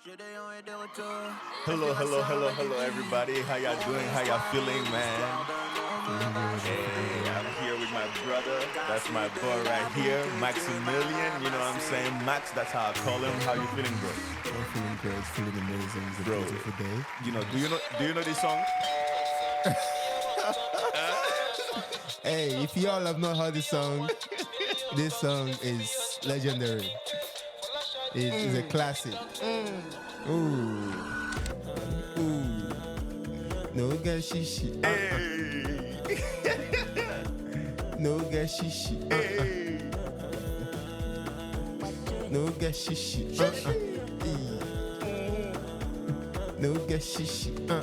Hello, everybody. How y'all doing? How y'all feeling, man? Hey, I'm here with my brother. That's my boy right here, Maximilian. You know what I'm saying? Max, that's how I call him. How you feeling, bro? I'm feeling great, feeling amazing. It's a Bro, beautiful day. Do you know this song? Hey, if y'all have not heard this song is legendary. It's a classic. Ooh, ooh. No get shishi. Hey, No get shishi. hey. No get shishi. No get shishi. No.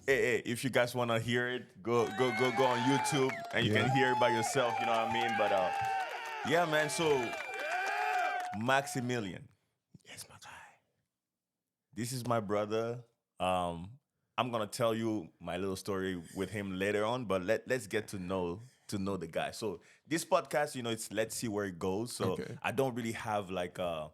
Hey. If you guys wanna hear it, go on YouTube and you can hear it by yourself. You know what I mean? But yeah, man. So Maximilian, Yes, my guy. this is my brother. I'm gonna tell you my little story with him later on, but let's get to know the guy. So this podcast, it's let's see where it goes. So Okay. I don't really have like a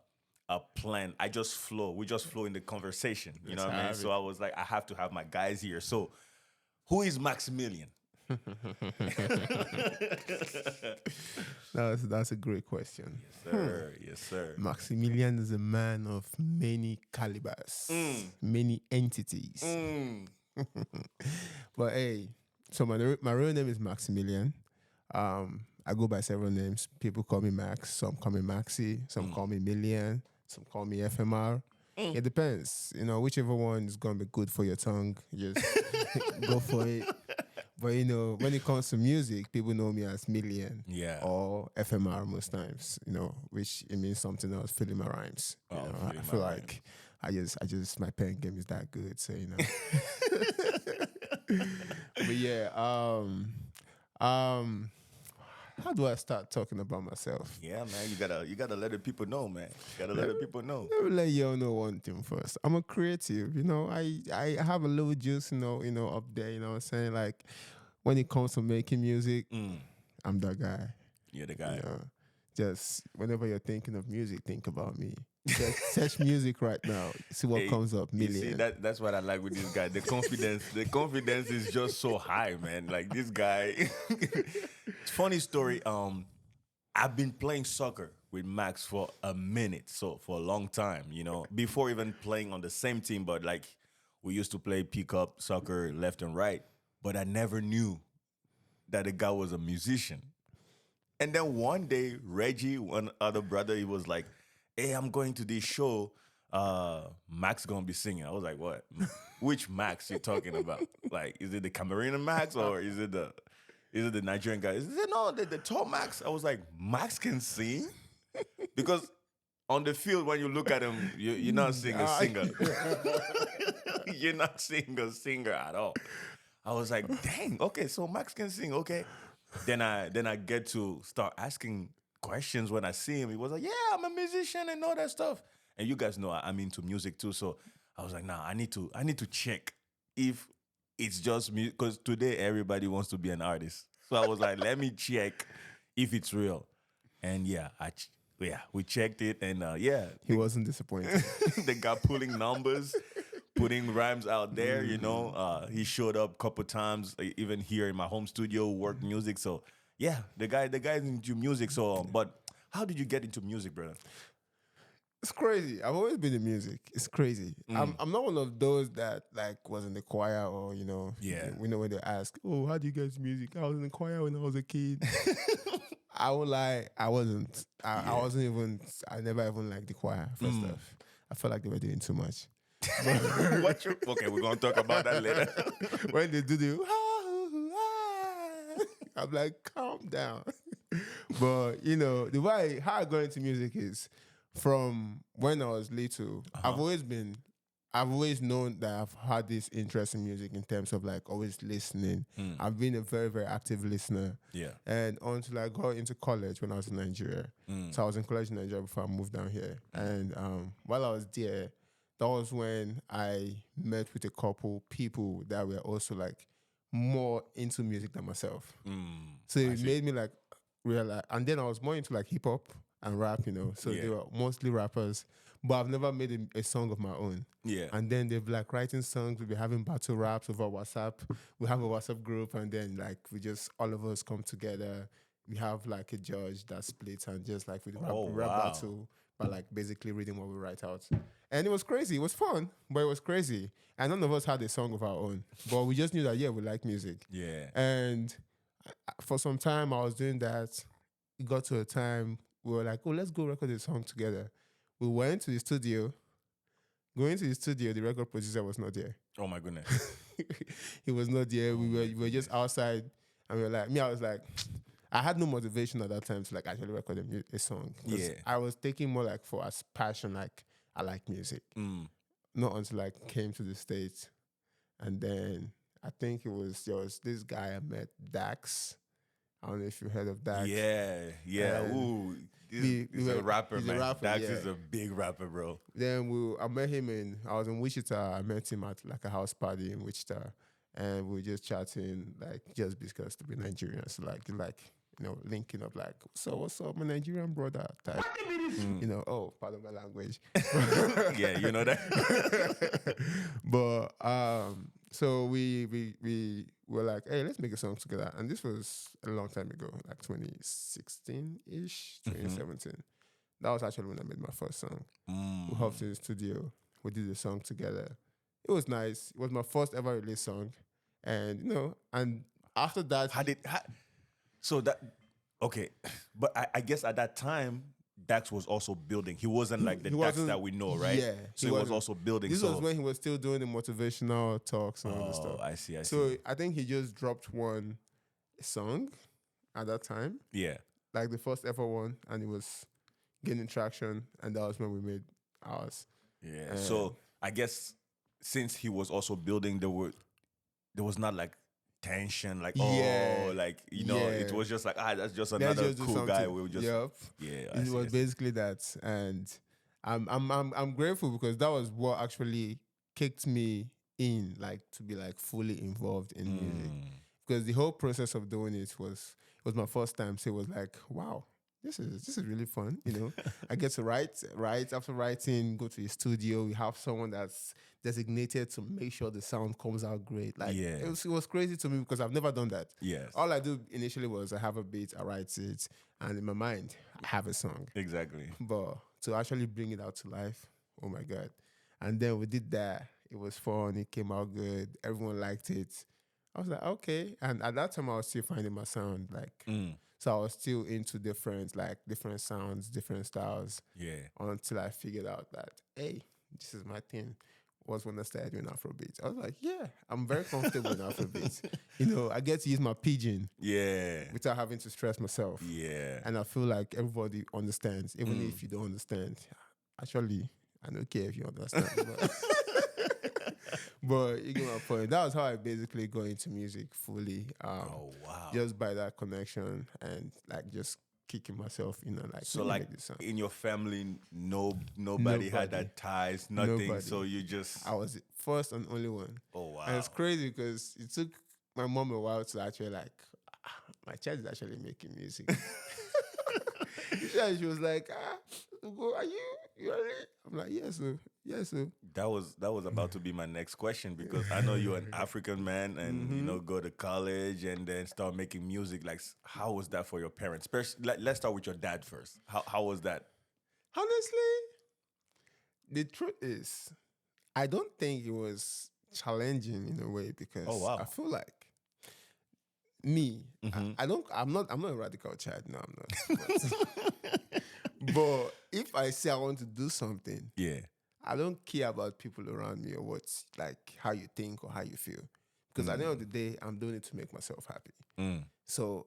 plan. I just flow. We just flow in the conversation. You know what I mean? So I was like, I have to have my guys here. So who is Maximilian? That's a great question. Yes, sir. Maximilian is a man of many calibers, many entities. But hey, so my real name is Maximilian. I go by several names. People call me Max. Some call me Maxi. Some call me Millian. Some call me FMR. It depends. Whichever one is gonna be good for your tongue, just go for it. But when it comes to music, people know me as Millian, Yeah. or FMR most times. Which it means something else. Filling my rhymes. Filling I feel my like I just my pen game is that good. So But yeah, how do I start talking about myself? Yeah, man. You gotta let the people know, man. You gotta let the people know. Let me let y'all know one thing first. I'm a creative, I have a little juice, up there, what I'm saying? Like when it comes to making music, I'm that guy. You're the guy. Just whenever you're thinking of music, think about me. Just search music right now. See what Hey, comes up. You see, Million. that's what I like with this guy. The confidence is just so high, man. Like this guy. Funny story. I've been playing soccer with Max for a minute, so for a long time. Before even playing on the same team, but like we used to play pickup soccer left and right. But I never knew that the guy was a musician. And then one day, Reggie, one other brother, he was like, "Hey, I'm going to this show. Max gonna be singing." I was like, "What? Which Max you talking about? Like, is it the Cameroonian Max or is it the Nigerian guy?" He said, "No, the tall Max." I was like, "Max can sing?" Because on the field, when you look at him, you're not seeing a singer. You're not seeing a singer at all. I was like, "Dang, okay, so Max can sing, okay." Then I get to start asking questions when I see him. He was like, "Yeah, I'm a musician and all that stuff." And you guys know I'm into music too, so I was like, "Nah, I need to check if it's just me, because today everybody wants to be an artist." So I was like, "Let me check if it's real." And yeah, we checked it, and He wasn't disappointed. they got pulling numbers, putting rhymes out there. He showed up a couple times, even here in my home studio, work music. So yeah, the guy's into music. So, but how did you get into music, brother? It's crazy. I've always been in music. It's crazy. I'm not one of those that like was in the choir or Yeah. we know when they ask, "Oh, how do you get into music?" I was in the choir when I was a kid. I would lie. I wasn't. I wasn't even. I never even liked the choir. First off, I felt like they were doing too much. Okay, we're gonna talk about that later. When they do the, I'm like, calm down. But the way how I got into music is from when I was little. I've always known that I've had this interest in music in terms of like always listening. I've been a very, very active listener. Yeah. And until I got into college when I was in Nigeria. So I was in college in Nigeria before I moved down here. And while I was there, that was when I met with a couple people that were also like more into music than myself. So it made me like realize, and then I was more into like hip hop and rap, So they Yeah. were mostly rappers. But I've never made a song of my own. Yeah. And then they've like writing songs. We'll be having battle raps over WhatsApp. We have a WhatsApp group, and then like we just all of us come together. We have like a judge that splits, and just like Oh, we rap wow. battle by like basically reading what we write out. And it was crazy. It was fun, but it was crazy. And none of us had a song of our own. But we just knew that we like music. Yeah. And for some time I was doing that. It got to a time we were like, oh, let's go record a song together. We went to the studio. Going to the studio, the record producer was not there. Oh my goodness. He was not there. We were just outside, and we were like, I was like, I had no motivation at that time to like actually record a song. 'Cause Yeah. I was taking more like for as passion, like I like music. Not until I came to the States, and then I think there was this guy I met, Dax. I don't know if you heard of Dax. Yeah. And Ooh, he's a rapper, he's man. a rapper, Dax yeah. is a big rapper, bro. Then I met him I was in Wichita. I met him at like a house party in Wichita, and we were just chatting, like just because to be Nigerians, like linking up, like what's up, my Nigerian brother type. Oh, pardon my language. Yeah, you know that. But so we were like, hey, let's make a song together, and this was a long time ago, like 2016-ish, 2017. That was actually when I made my first song. We hopped in the studio. We did the song together. It was nice. It was my first ever release song. And, and after that... Okay. But I guess at that time, Dax was also building. He wasn't like the Dax that we know, right? Yeah. So he was also building. This was when he was still doing the motivational talks and all this stuff. I see. So I think he just dropped one song at that time. Yeah. Like the first ever one. And it was gaining traction. And that was when we made ours. Yeah. So I guess since he was also building, there was not like tension, like it was just like that's just another cool guy. We'll just It was basically that, and I'm grateful because that was what actually kicked me in, like to be like fully involved in music, because the whole process of doing it was my first time, so it was like, wow. This is really fun, I get to write after writing, go to the studio. We have someone that's designated to make sure the sound comes out great. Like it was crazy to me because I've never done that. Yes. All I do initially was I have a beat, I write it, and in my mind I have a song. Exactly. But to actually bring it out to life, oh my God! And then we did that. It was fun. It came out good. Everyone liked it. I was like, okay. And at that time, I was still finding my sound, So I was still into different sounds, different styles. Yeah. Until I figured out that, hey, this is my thing. Was when I started doing Afrobeats. I was like, yeah, I'm very comfortable in Afrobeats. I get to use my pidgin. Yeah. Without having to stress myself. Yeah. And I feel like everybody understands, even if you don't understand. Actually, I don't care if you understand. But you get my point. That was how I basically got into music fully. Oh wow! Just by that connection and like just kicking myself, like so like in your family, nobody had that ties, nothing. Nobody. So you just I was the first and only one. Oh wow! And it's crazy because it took my mom a while to actually like, my child is actually making music. She was like, are you ready? I'm like, yes, sir. Yes, sir. That was about to be my next question, because I know you're an African man and go to college and then start making music. Like, how was that for your parents? Let's start with your dad first. How was that? Honestly, the truth is, I don't think it was challenging in a way, because I feel like me, I'm not a radical child. No, I'm not. But if I say I want to do something, I don't care about people around me or what's like how you think or how you feel. Because at the end of the day, I'm doing it to make myself happy. So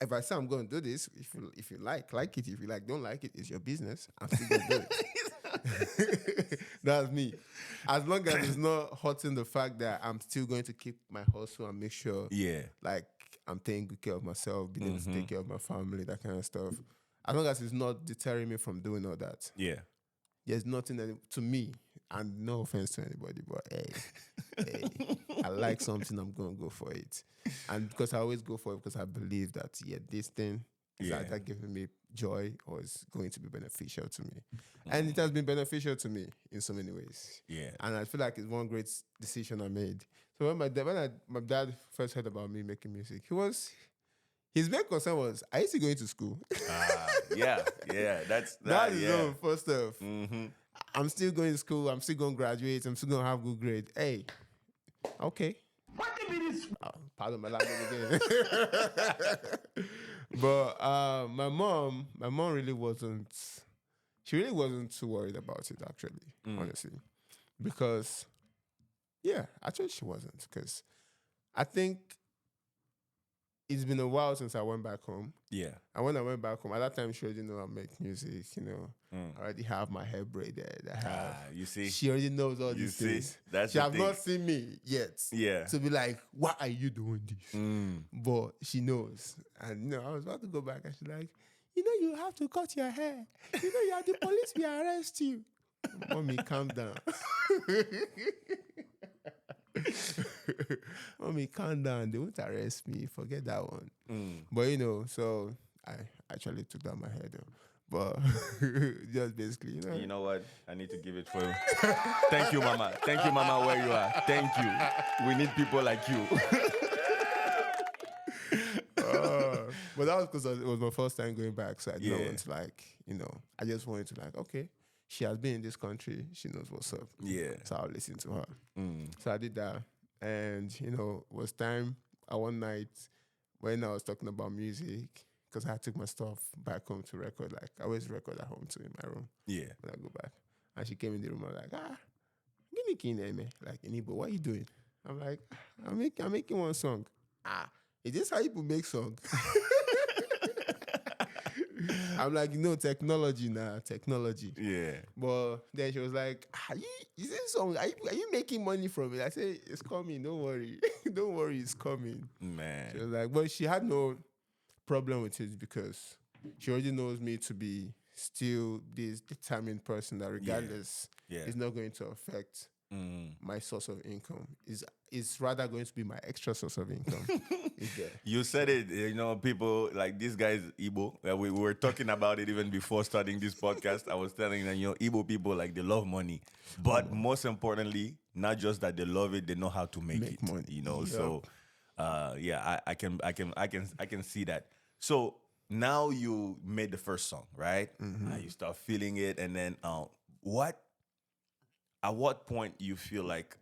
if I say I'm going to do this, if you like it. If you don't like it, it's your business. I'm still going to do it. That's me. As long as it's not hurting the fact that I'm still going to keep my hustle and make sure like I'm taking good care of myself, being able to take care of my family, that kind of stuff. As long as it's not deterring me from doing all that. Yeah. There's nothing to me, and no offense to anybody, but hey, I like something, I'm going to go for it. And because I always go for it because I believe that, this thing Is Yeah. that giving me joy or is going to be beneficial to me? And it has been beneficial to me in so many ways. Yeah. And I feel like it's one great decision I made. So when my dad first heard about me making music, his main concern was, are you still going to school? Yeah. That's That is yeah. the first stuff. Mm-hmm. I'm still going to school. I'm still going to graduate. I'm still going to have good grade. Hey, okay. Pardon my language again. But my mom really wasn't. She really wasn't too worried about it, actually, honestly, because actually she wasn't, because I think it's been a while since I went back home. Yeah. And when I went back home, at that time, she already know I make music, I already have my hair braided. You see? She already knows all these see? things. That's she the have thing. not seen me yet. Yeah. To be like, why are you doing this? But she knows. And, I was about to go back and she's like, you have to cut your hair. You are the police will arrest you. Mommy, calm down. Mommy, calm down. They won't arrest me. Forget that one. But so I actually took down my hair though. But just basically, You know what? I need to give it for you. Thank you, Mama. Thank you, Mama, where you are. Thank you. We need people like you. But that was because it was my first time going back. So I didn't Yeah. want to I just wanted to okay, she has been in this country. She knows what's up. Yeah. So I'll listen to her. So I did that. And, it was time one night when I was talking about music, because I took my stuff back home to record. Like, I always record at home too in my room. Yeah. When I go back. And she came in the room. I was like, give me key name, like, Enibo, what are you doing? I'm like, I'm making one song. Is this how people make songs? I'm like, technology now, technology. Yeah. But then she was like, is this song, are you making money from it? I said, it's coming, don't worry. Don't worry, it's coming. Man. She was like, but she had no problem with it because she already knows me to be still this determined person that regardless, it's not going to affect my source of income. It's rather going to be my extra source of income. You said it, people like this guy's Igbo. We were talking about it even before starting this podcast. I was telling them, Igbo people, like, they love money. But most importantly, not just that they love it, they know how to make it. money. Yep. So I can see that. So now you made the first song, right? You start feeling it, and then at what point you feel like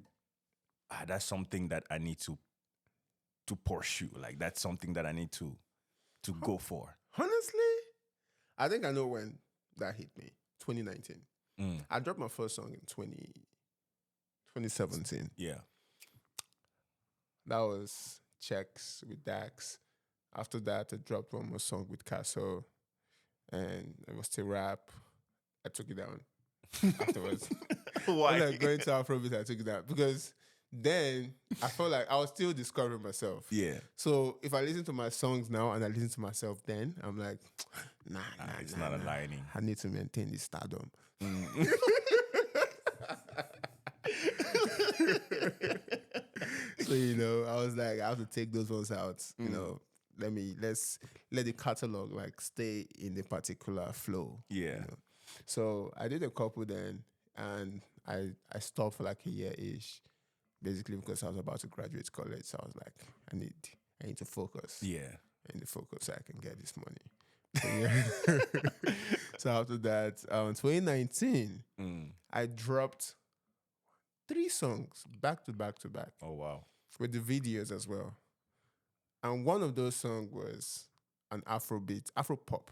that's something that I need to pursue, like that's something that I need to go for? Honestly, I think I know when that hit me. 2019. I dropped my first song in 2017. Yeah. That was Checks with Dax. After that, I dropped one more song with Castle, and it was still rap. I took it down afterwards. Why? When I going to Afrobeats, I took it down because then I felt like I was still discovering myself. Yeah. So if I listen to my songs now and I listen to myself then, I'm like, nah, it's not aligning. I need to maintain this stardom. So I was like, I have to take those ones out. Let's let the catalog like stay in the particular flow. Yeah. So I did a couple then, and I stopped for like a year-ish, basically because I was about to graduate college. So I was like, I need to focus. Yeah. I need to focus so I can get this money. So after that, 2019, I dropped 3 songs back to back to back. Oh, wow. With the videos as well. And one of those songs was an Afrobeat, Afropop.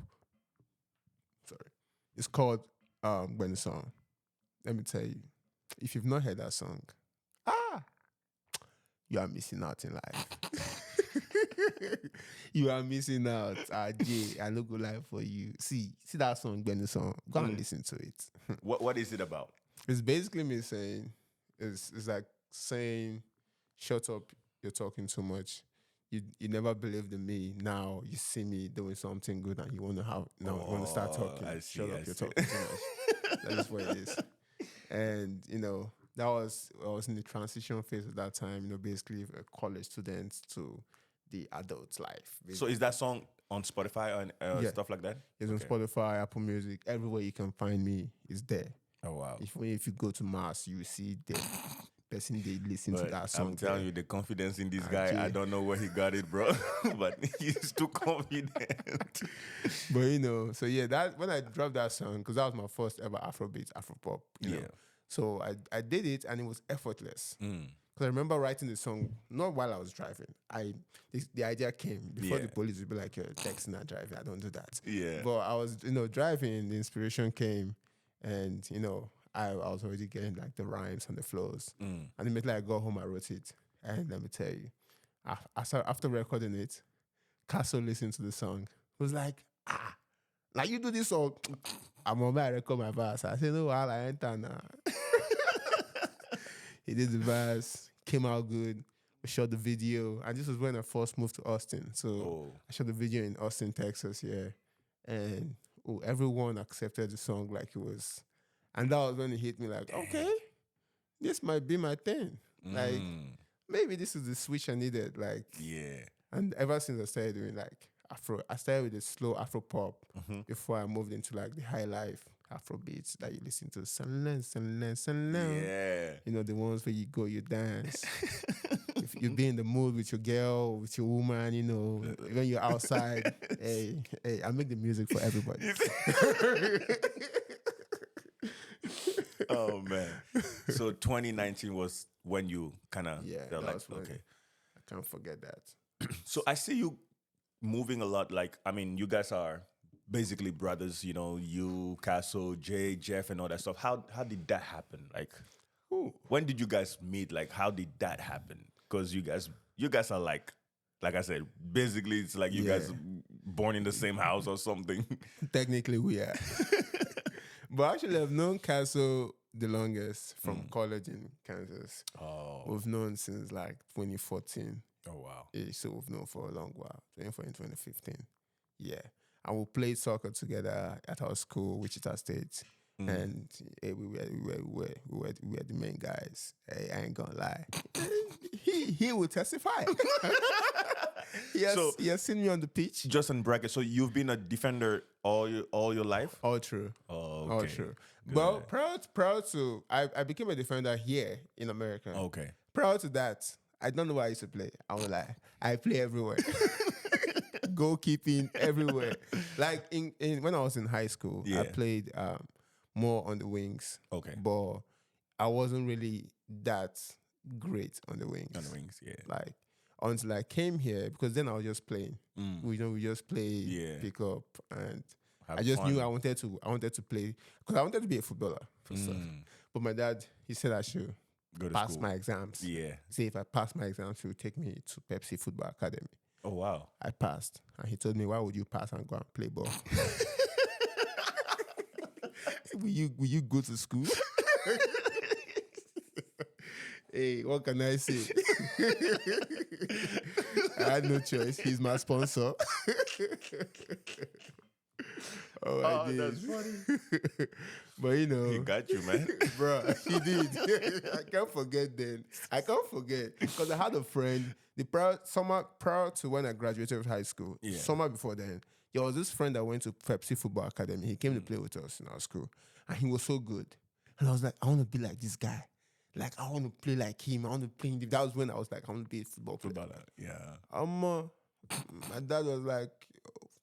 Sorry. It's called When the Song. Let me tell you, if you've not heard that song, you are missing out in life. You are missing out. Jay, I no go lie for you. See that song, When the Song. Go and listen to it. What is it about? It's basically me saying, it's like saying, shut up, you're talking too much. You never believed in me. Now you see me doing something good and you want to start talking. I see, Shut up, you're talking too much. That is what it is. And I was in the transition phase at that time. Basically a college student to the adult life. So is that song on Spotify and Yeah. stuff like that? It's on Spotify, Apple Music, everywhere you can find me is there. Oh, wow. If you go to Mars, you see the person they listen to But that song. I'm telling you, the confidence in this guy, I don't know where he got it, bro. But he's too confident. But you know, so yeah, that when I dropped that song, because that was my first ever Afrobeats, Afropop, you know. So I did it and it was effortless. Because I remember writing the song not while I was driving. The idea came before the police would be like, "You're texting and driving. I don't do that." Yeah. But I was, driving. The inspiration came, and I was already getting like the rhymes and the flows. And immediately I got home, I wrote it. And let me tell you, after recording it, Castle listened to the song. Was like, like you do this song. I'm on my record my verse. I said, no, I enter now. He did the verse, came out good. We shot the video, and this was when I first moved to Austin. So I shot the video in Austin, Texas, and everyone accepted the song like it was. And that was when it hit me like, okay, this might be my thing. Like, maybe this is the switch I needed. Like, and ever since I started doing like I started with the slow Afro pop before I moved into like the high life Afro beats that you listen to. Yeah. The ones where you go, you dance. If you be in the mood with your girl, with your woman, when you're outside, hey, I make the music for everybody. Oh man. So 2019 was when you kind of felt like, okay. I can't forget that. So I see you moving a lot. Like, I mean, you guys are basically brothers, you, Castle, Jay, Jeff, and all that stuff. How did that happen? Like, when did you guys meet? Like, how did that happen? Because you guys are like I said, basically it's like you guys born in the same house or something. Technically we are. But actually I've known Castle the longest from college in Kansas. Oh. We've known since like 2014. Oh, wow. So we've known for a long while. 2015. Yeah. And we played soccer together at our school, Wichita State. And we were the main guys. Hey, I ain't gonna lie. He will testify. He has seen me on the pitch. Just in bracket. So you've been a defender all your life? All true. Oh, okay. All true. Good. But prior to I became a defender here in America. Okay. Prior to that, I don't know where I used to play. I won't lie. I play everywhere. Goalkeeping everywhere. Like in when I was in high school, I played more on the wings. Okay. But I wasn't really that great on the wings. On the wings, yeah. Like until I came here, because then I was just playing. We just play, pick up, and I just knew I wanted to play because I wanted to be a footballer for stuff. But my dad, he said I should go to pass school. my exams. Yeah. See, if I pass my exams, he would take me to Pepsi Football Academy. Oh, wow. I passed. And he told me, why would you pass and go and play ball? Will you go to school? Hey, what can I say? I had no choice. He's my sponsor. Oh, that's funny. But he got you, man. Bro, he did. I can't forget then. I can't forget. Because I had a friend, summer prior to when I graduated from high school, summer before then, there was this friend that went to Pepsi Football Academy. He came to play with us in our school. And he was so good. And I was like, I want to be like this guy. Like, I want to play like him. I want to play him. That was when I was like, I want to be a footballer. Yeah. My dad was like,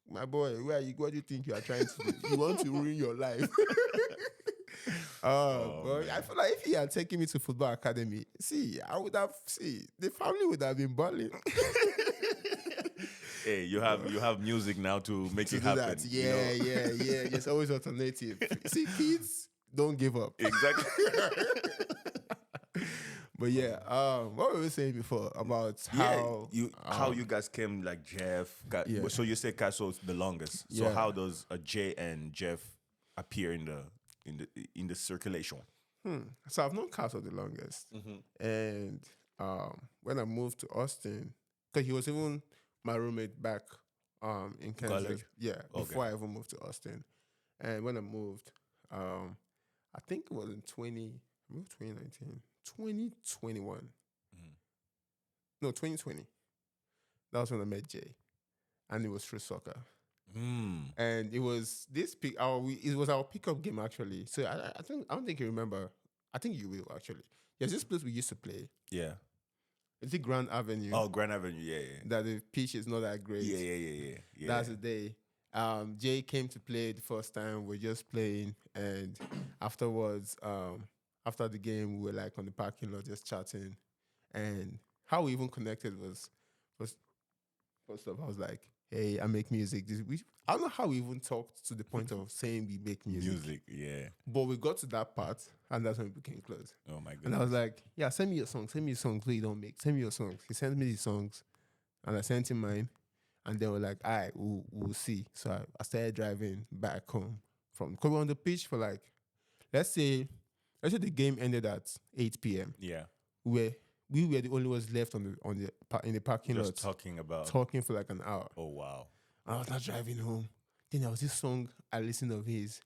my boy, what do you think you are trying to do? You want to ruin your life. But I feel like if he had taken me to football academy, the family would have been balling. Hey, you have music now to make it happen. That. Yeah. There's always alternative. See, kids, don't give up. Exactly. But what were we saying before about how you guys came like Jeff? So you say Castle's the longest. So how does Jay and Jeff appear in the circulation? So I've known Castle the longest, and when I moved to Austin, because he was even my roommate back in Kansas. College? Before I even moved to Austin, and when I moved, I think it was in 2019. 2021. No, 2020. That was when I met Jay. and it was through soccer. Mm. And it was it was our pickup game actually. So I don't think you remember. I think you will actually. There's this place we used to play. Yeah. It's the Grand Avenue. Oh, Grand Avenue. Yeah, yeah. That the pitch is not that great. Yeah. That's the day. Jay came to play the first time. We're just playing, and afterwards, after the game, we were like on the parking lot just chatting. And how we even connected was first off, I was like, "Hey, I make music." I don't know how we even talked to the point of saying we make music. Music, yeah. But we got to that part, and that's when we became close. Oh my goodness. And I was like, "Yeah, send me your songs. Send me your songs. Please don't make. Send me your songs." He sent me the songs, and I sent him mine. And they were like, "All right, we'll see." So I started driving back home because we were on the pitch for like, let's say the game ended at 8 p.m. Yeah. We were the only ones left in the parking lot Just talking for like an hour. Oh wow. I was not driving home. Then there was this song I listened of his,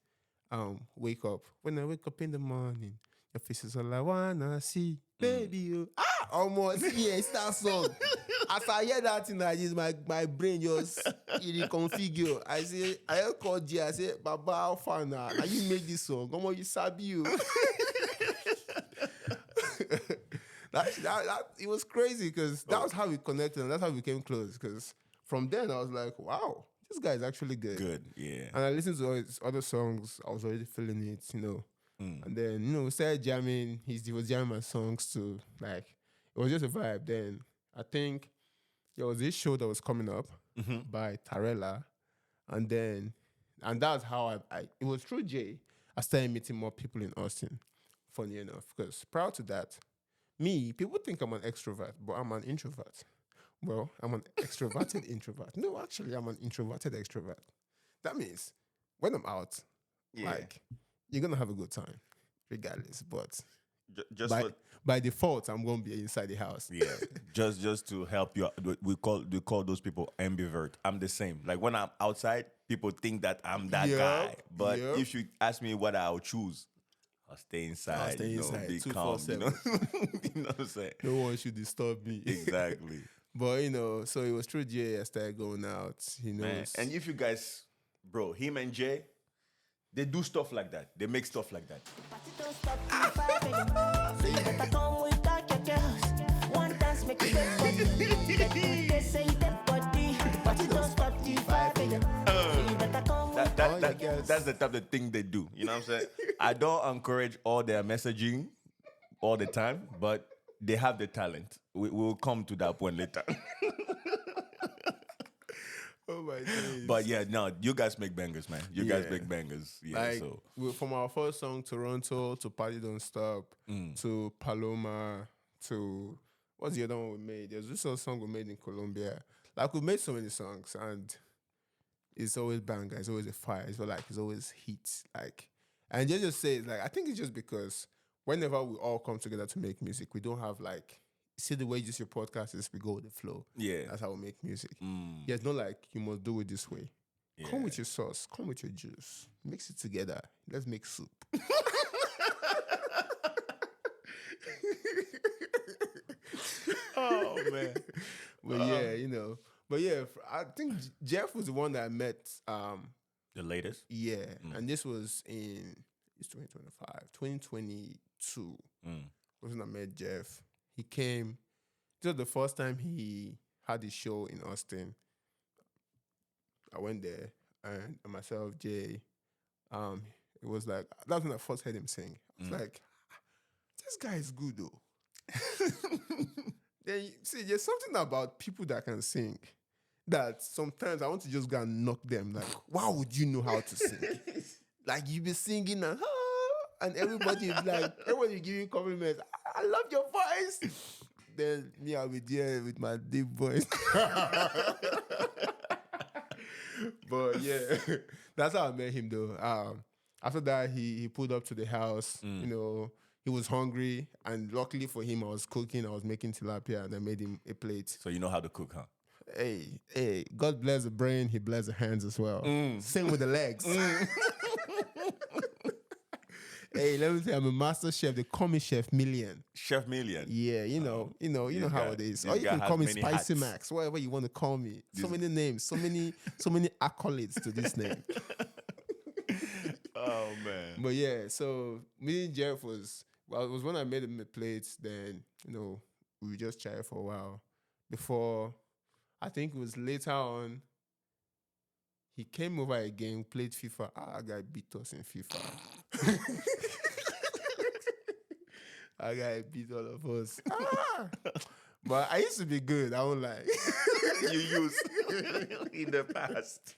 "Wake Up." When I wake up in the morning, your face is all I wanna see, baby. You almost it's that song. As I hear that thing like this, my brain just reconfigure. I called Jay. I said, "Baba, how far now? Now you make this song. Come on, you sabi you." that it was crazy because that was how we connected and that's how we became close. Because from then I was like, "Wow, this guy is actually good." Good, yeah. And I listened to all his other songs. I was already feeling it, And then we started jamming. He was jamming my songs too. Like it was just a vibe. Then I think there was this show that was coming up by Tarella, and that's how it was through Jay. I started meeting more people in Austin. Funny enough, because prior to that, people think I'm an extrovert, but I'm an introvert. Well, I'm an extroverted introvert. No, actually, I'm an introverted extrovert. That means when I'm out, like you're gonna have a good time, regardless. But by default, I'm gonna be inside the house. Yeah, just to help you. We call those people ambivert. I'm the same. Like when I'm outside, people think that I'm that guy. But if you ask me what I'll choose, I'll stay inside. Be calm. You know what I'm saying? No one should disturb me. Exactly. But so it was through Jay I started going out. He knows. Man. And if you guys, bro, him and Jay, they do stuff like that. They make stuff like that. That's the type of thing they do. You know what I'm saying? I don't encourage all their messaging all the time, but they have the talent. We'll come to that point later. Oh my days. But yeah, no, you guys make bangers, man. You guys make bangers. Yeah, like, from our first song, Toronto, to Party Don't Stop, to Paloma, to what's the other one we made? There's this other song we made in Colombia. Like, we made so many songs, and it's always banger. It's always a fire. It's always heat. Like, and just say, like, I think it's just because whenever we all come together to make music, we don't have like, see the way just your podcast is, we go with the flow. Yeah. That's how we make music. Yeah, it's not like you must do it this way. Yeah. Come with your sauce. Come with your juice. Mix it together. Let's make soup. Oh, man. But But yeah, I think Jeff was the one that I met. The latest? Yeah. And this was it's 2025. 2022 was when I met Jeff. He came. This was the first time he had his show in Austin. I went there, and myself, Jay, it was like, that's when I first heard him sing. I was like, this guy is good though. Then see, there's something about people that can sing that sometimes I want to just go and knock them. Like, why would you know how to sing? Like, you be singing and everybody is like, everybody give you compliments. I love your voice. Then me, I'll be there with my deep voice. But yeah, that's how I met him though. After that, he pulled up to the house. He was hungry, and luckily for him, I was cooking. I was making tilapia, and I made him a plate. So you know how to cook, huh? Hey, God bless the brain. He bless the hands as well. Same with the legs. Hey, let me tell you, I'm a master chef. They call me Chef Millian. Chef Millian. Yeah, you know This how guy- it is. this Or you guy can has call me many Spicy hats. Max, whatever you want to call me. So This- many names, so many accolades to this name. Oh man. But yeah, so me and Jeff it was when I made him the plates. Then we just chatted for a while. Before, I think it was later on. He came over again, played FIFA. That guy beat us in FIFA. That guy beat all of us. But I used to be good. I won't lie. You used in the past.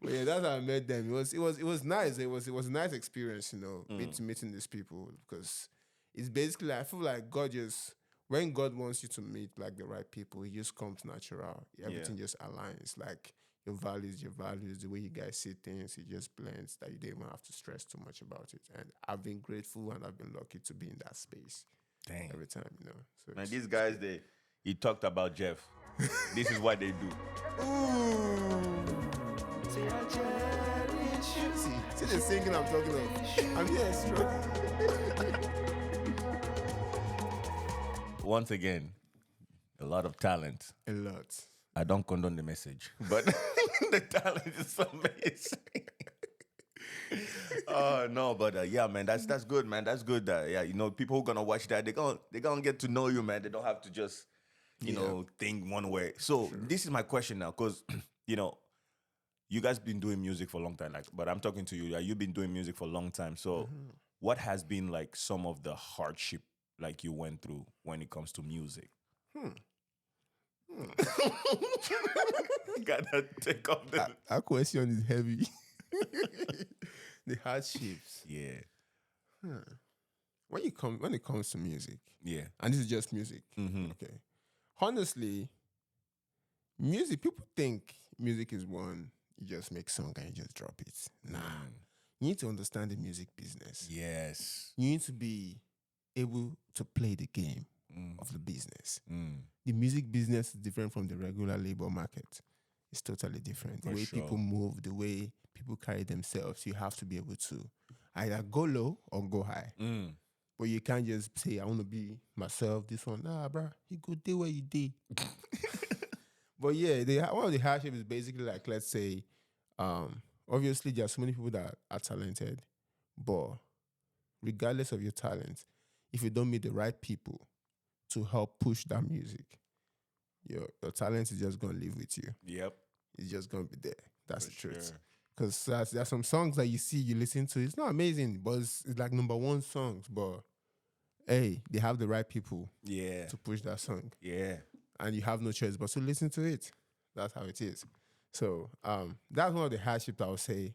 But yeah, that's how I met them. It was nice. It was a nice experience, meeting these people, because it's basically, I feel like when God wants you to meet like the right people, it just comes natural. Everything just aligns. Like your values, the way you guys see things, it just blends that you don't even have to stress too much about it. And I've been grateful and I've been lucky to be in that space. Dang. Every time, So Man, these guys, he talked about Jeff. This is what they do. See the singing I'm talking of. I'm here, stroke. Once again, a lot of talent. A lot. I don't condone the message, but the talent is amazing. Oh no, but yeah, man, that's good, man. That's good. People who gonna watch that, they gonna get to know you, man. They don't have to just think one way. So this is my question now, because you guys been doing music for a long time, but I'm talking to you. You've been doing music for a long time. So what has been like some of the hardship like you went through when it comes to music? Gotta take off the That question is heavy. The hardships. yeah. When it comes to music, Yeah. and this is just music, okay. Honestly, music, people think music is one, you just make song and you just drop it. Nah. You need to understand the music business. Yes. You need to be able to play the game of the business. The music business is different from the regular labor market. It's totally different. The way people move, the way people carry themselves, you have to be able to either go low or go high. But you can't just say, I want to be myself, this one. Nah, bro, you go do what you did. But yeah, one of the hardships is basically like, let's say, obviously there are so many people that are talented, but regardless of your talent, if you don't meet the right people to help push that music, your talent is just going to live with you. Yep. It's just going to be there. That's the truth. Because there are some songs that you listen to, it's not amazing, but it's like number one songs, but hey, they have the right people to push that song. Yeah. And you have no choice but to listen to it. That's how it is. So that's one of the hardships I would say.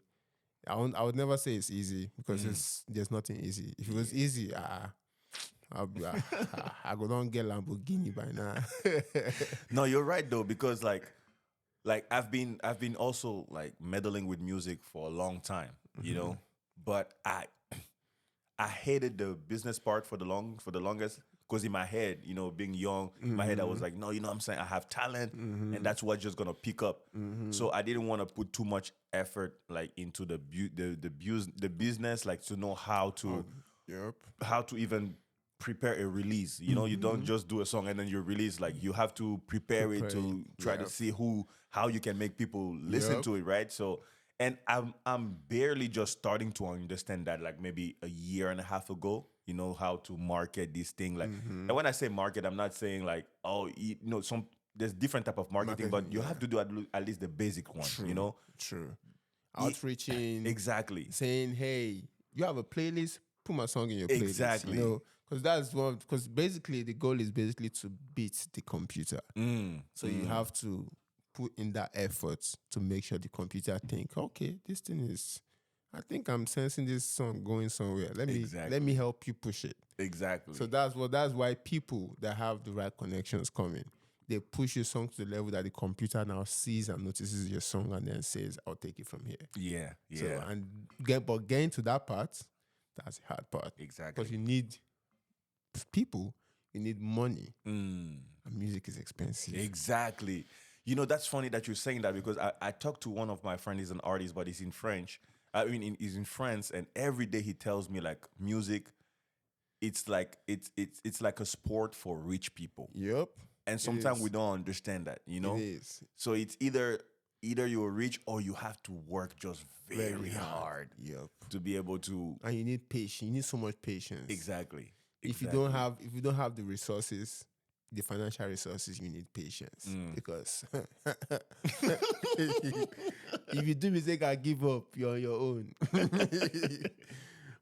I would never say it's easy, because there's nothing easy. If it was easy, I go down get Lamborghini by now. No, you're right though, because like I've been also like meddling with music for a long time, but I hated the business part for the longest, because in my head, being young, in my head I was like, no, what I'm saying, I have talent, and that's what's just gonna pick up. So I didn't want to put too much effort like into the business, like to know how to even prepare a release. You don't just do a song and then you release. Like you have to prepare it to try to see how you can make people listen to it, right? So, and I'm barely just starting to understand that, like maybe a year and a half ago, how to market this thing. Like, and when I say market, I'm not saying like, there's different type of marketing, but you have to do at least the basic one, True. Outreaching. Exactly. Saying, hey, you have a playlist, put my song in your playlist. Exactly. Because basically the goal is basically to beat the computer. So you have to put in that effort to make sure the computer think, okay, this thing is, I think I'm sensing this song going somewhere. Let me help you push it. Exactly. So that's why people that have the right connections come in. They push your song to the level that the computer now sees and notices your song and then says, I'll take it from here. Yeah. So, but getting to that part, that's the hard part. Exactly. Because you need people, you need money. And music is expensive. Exactly. That's funny that you're saying that, because I talked to one of my friends, he's an artist, but he's in French. I mean, he's in France, and every day he tells me like music. It's like it's like a sport for rich people, Yep. and It sometimes we is. don't understand that, you It know. is. So it's either you're rich or you have to work just very hard Yep. to be able to And you need patience. You need so much patience. exactly. If you don't have the resources, the financial resources, you need patience. Because if you do mistake and give up, you're on your own.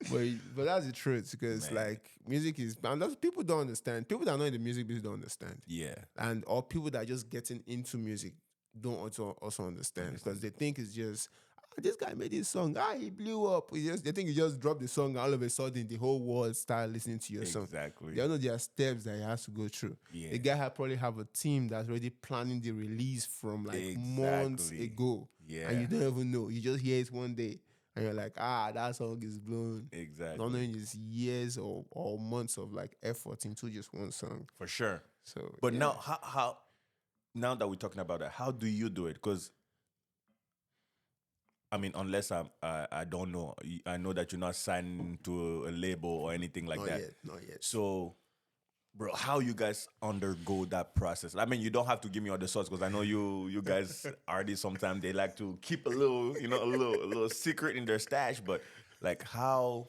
But that's the truth, because Man. like music is, and that's, people don't understand. People that are not in the music business don't understand. Yeah, And or people that are just getting into music don't also understand, because they think it's just, this guy made this song, he blew up. They think you just drop the song and all of a sudden the whole world start listening to your song. exactly. They don't know there are steps that he has to go through. Yeah. The guy probably have a team that's already planning the release from like months Exactly. ago. Yeah. And you don't even know. You just hear it one day and you're like, that song is blown. Exactly. Not knowing it's years or months of like effort into just one song. For sure. So But yeah. now, how now that we're talking about that, how do you do it? Because I mean, unless I don't know, I know that you're not signed to a label or anything like that. Not yet. So, bro, how you guys undergo that process? I mean, you don't have to give me all the source, because I know you guys artists sometimes they like to keep a little, a little secret in their stash. But like, how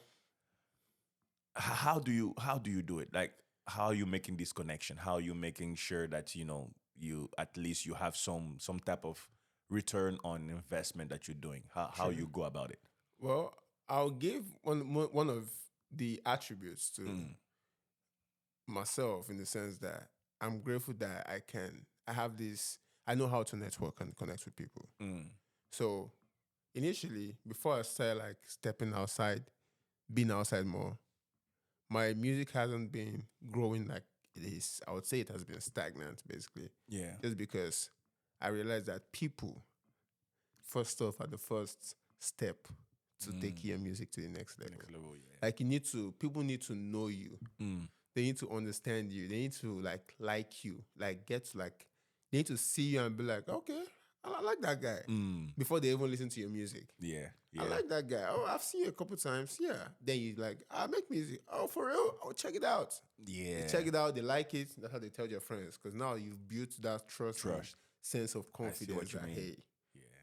do you do it? Like, how are you making this connection? How are you making sure that you at least you have some type of return on investment that you're doing? How you go about it? Well, I'll give one of the attributes to myself, in the sense that I'm grateful that I know how to network and connect with people. So initially, before I started like stepping outside, being outside more, my music hasn't been growing like it is. I would say it has been stagnant, basically. Yeah. Just because I realized that people, first off, are the first step to take your music to the next level. Like people need to know you. They need to understand you. They need to like you. Like they need to see you and be like, okay, I like that guy. Before they even listen to your music. Yeah. I like that guy. Oh, I've seen you a couple times. Yeah. Then you like, I make music. Oh, for real? Oh, check it out. Yeah. They check it out. They like it. That's how they tell your friends. Because now you've built that trust. And sense of confidence that, hey,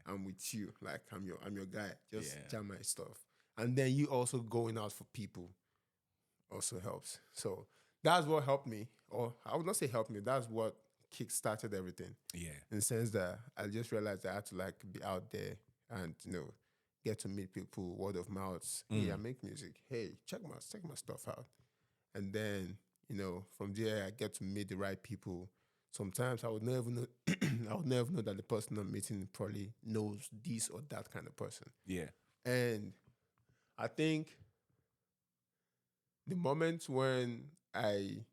I'm with you. Like I'm your guy. Just jam my stuff. And then you also going out for people also helps. So that's what helped me. Or I would not say helped me. That's what kick-started everything. Yeah. In the sense that I just realized I had to like be out there and get to meet people, word of mouth. Hey, I make music. Hey, check my stuff out. And then, from there I get to meet the right people. Sometimes I would never know I would never know that the person I'm meeting probably knows this or that kind of person. Yeah. And I think the moment when I'll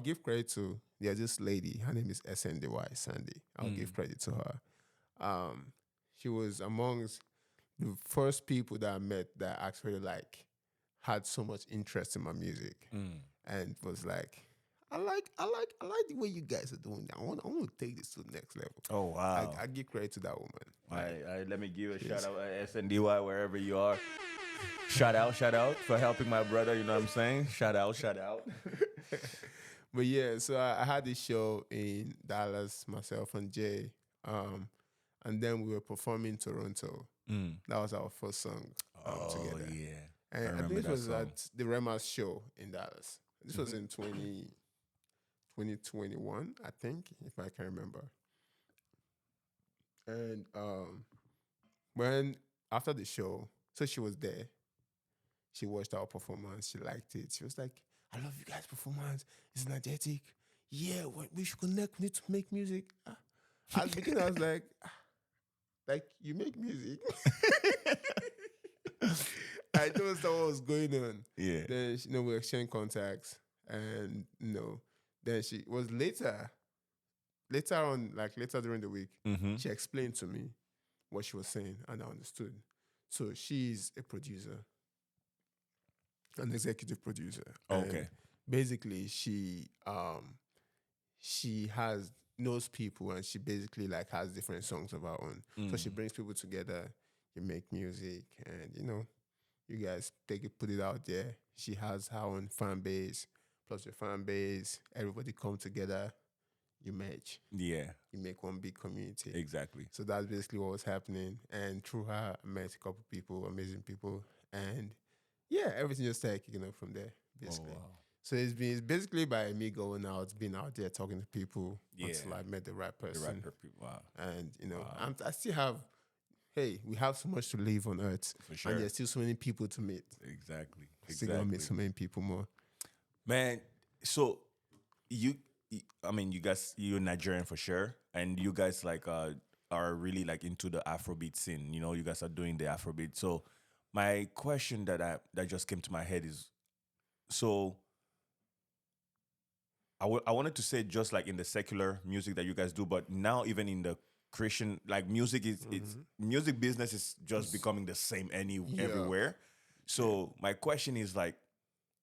give credit to, there's this lady, her name is Sandy. I'll give credit to her. She was amongst the first people that I met that actually like had so much interest in my music, and was like, I like the way you guys are doing that. I want to take this to the next level. Oh wow! I give credit to that woman. Let me give a shout out SNDY wherever you are. Shout out for helping my brother. You know what I'm saying? Shout out. But yeah, so I had this show in Dallas, myself and Jay, and then we were performing in Toronto. That was our first song together. Yeah. And I think it was at the Rema's show in Dallas. This was in 2021, I think, if I can remember. And when after the show, so she was there. She watched our performance. She liked it. She was like, I love you guys' performance. It's energetic. Yeah, we should connect. We need to make music. At the beginning, I was like, you make music? I don't understand what was going on. Yeah. Then, we exchanged contacts. And, then she was later on, like later during the week, she explained to me what she was saying, and I understood. So she's a producer, an executive producer. Okay. And basically, she knows people, and she basically like has different songs of her own. So she brings people together. you make music, and you guys take it, put it out there. She has her own fan base, plus your fan base. Everybody come together, you match, Yeah, you make one big community. exactly. So that's basically what was happening. And through her, I met a couple people, amazing people, and yeah, everything just started kicking up from there, Oh basically. wow. So it's basically by me going out, being out there talking to people Yeah. until I met the right The person. rapper people. Wow. And Wow. I still have. Hey, we have so much to live on Earth, For sure. and there's still so many people to meet. Exactly. Still gonna meet Exactly. so many people more. Man, so I mean, you guys, you're Nigerian for sure, and you guys like are really like into the Afrobeat scene. You know, you guys are doing the Afrobeat. So, my question that just came to my head is, so I wanted to say just like in the secular music that you guys do, but now even in the Christian like music is it's music business is just becoming the same everywhere. So my question is like,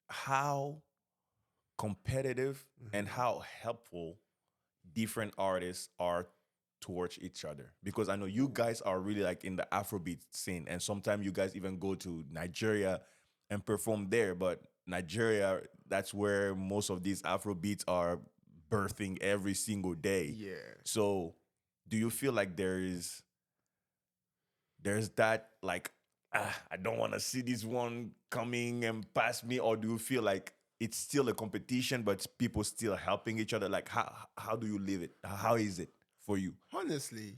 how competitive and how helpful different artists are towards each other, because I know you guys are really like in the Afrobeat scene, and sometimes you guys even go to Nigeria and perform there. But Nigeria, that's where most of these Afrobeats are birthing every single day. Yeah. So, do you feel like there's that like I don't want to see this one coming and pass me, or do you feel like it's still a competition, but people still helping each other? Like how do you live it? How is it for you? Honestly,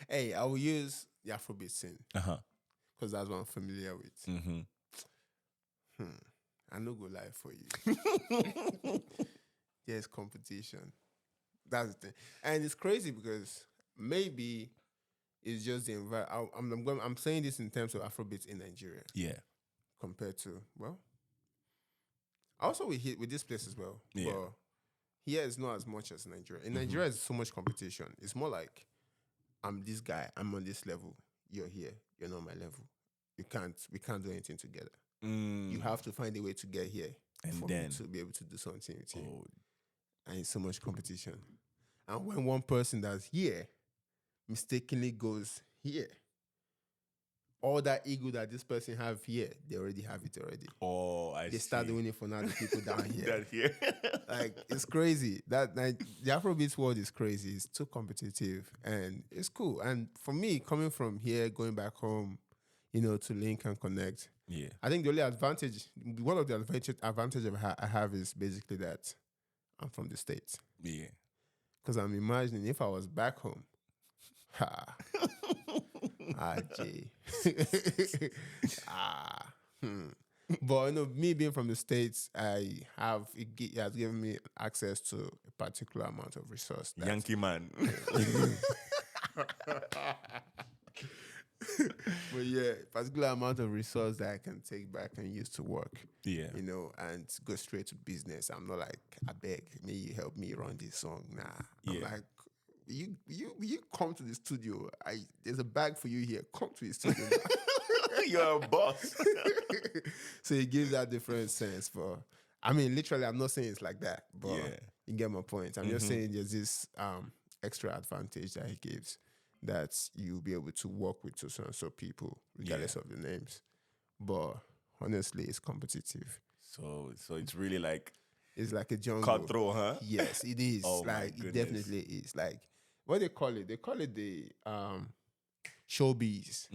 hey, I will use the Afrobeat scene Uh-huh. because that's what I'm familiar with. Mm-hmm. I no go lie for you. There's competition. That's the thing, and it's crazy because maybe it's just the environment. I'm saying this in terms of Afrobeats in Nigeria Yeah. compared to also we hit with this place as well, Yeah. but here it's not as much as Nigeria. In Nigeria, it's so much competition. It's more like I'm this guy. I'm on this level. You're here. You're not my level. We can't do anything together. You have to find a way to get here And for then me to be able to do something with you. oh, And it's so much competition. And when one person that's here mistakenly goes here, all that ego that this person have here, they already have it already. I They start see. doing it for now the people down here. That here. Like it's crazy. That like the Afrobeats world is crazy. It's too competitive and it's cool. And for me, coming from here, going back home, to link and connect. Yeah. I think the only advantage, one of the advantage I have is basically that I'm from the States. Yeah. Because I'm imagining if I was back home, ha, Jay. But me being from the States, it has given me access to a particular amount of resource. Yankee man. But yeah, particular amount of resource that I can take back and use to work. Yeah. And go straight to business. I'm not like, I beg, may you help me run this song. Nah. I'm Yeah. like, you come to the studio. There's a bag for you here. Come to the studio now. You're a boss. So it gives that different sense for. I mean, literally, I'm not saying it's like that, but Yeah. you get my point. I'm just saying there's this extra advantage that it gives that you'll be able to work with so people, regardless of the names. But honestly, it's competitive. So it's really like It's like a jungle. cutthroat, huh? Yes, it is. Oh my Like it goodness. definitely is. Like what they call it? They call it the showbiz.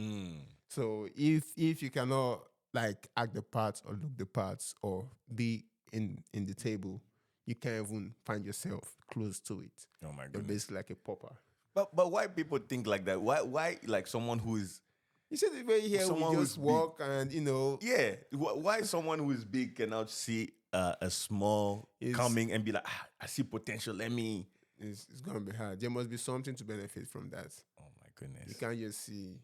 So if you cannot like act the parts or look the parts or be in the table, you can't even find yourself close to it. Oh my You're goodness. basically like a pauper. But why people think like that? Why like someone who is You see the way here Someone we who's just walk and yeah? Why someone who is big cannot see a small coming and be like, I see potential. Let me. it's gonna be hard. There must be something to benefit from that. Oh my goodness. You can't just see.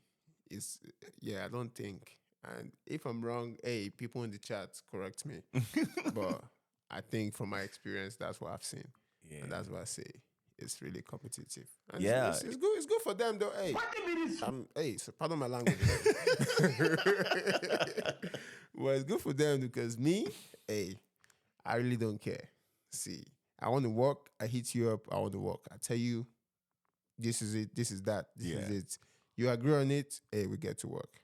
I don't think. And if I'm wrong, hey, people in the chat correct me. But I think from my experience, that's what I've seen. Yeah. And that's what I say. It's really competitive. And Yeah. it's good. It's good for them though. Hey, so pardon my language. Well, it's good for them because me, hey, I really don't care. See, I want to work. I hit you up. I want to work. I tell you, this is it. This is that. This is it. You agree on it, hey, we get to work.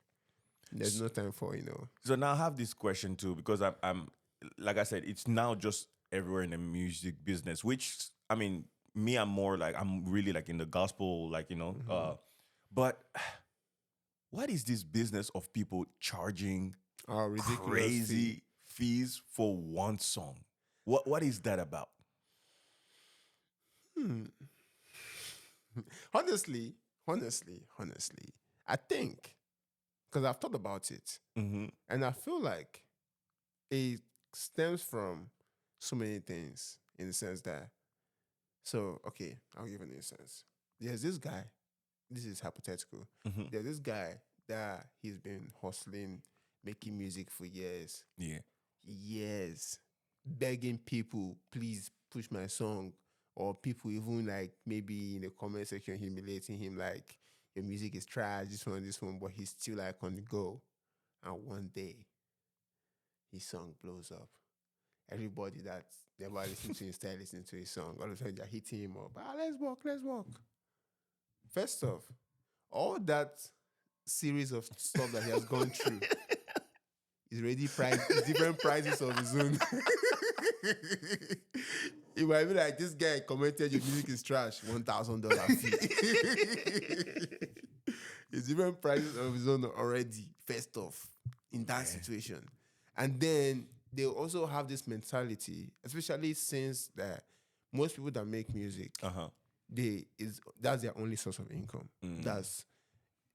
There's no time for, So now I have this question too, because I'm like I said, it's now just everywhere in the music business. Which I mean, me, I'm really like in the gospel, like but what is this business of people charging ridiculous fee. crazy fees for one song? What is that about? Honestly, I think, because I've thought about it, Mm-hmm. and I feel like it stems from so many things in the sense that, so, okay, I'll give an instance. There's this guy, this is hypothetical. Mm-hmm. There's this guy that he's been hustling, making music for years, begging people, please push my song, or people even like maybe in the comment section humiliating him, like, your music is trash, this one, but he's still like on the go. And one day, his song blows up. Everybody that's never listened to him start listening to his song. All of a sudden, they're hitting him up. Let's walk. First off, all that series of stuff that he has gone through is already priced, different prices of his own. It might be like, this guy commented your music is trash, $1,000 fee. It's different prices of his own already, first off, in that situation. And then they also have this mentality, especially since that most people that make music, that's their only source of income.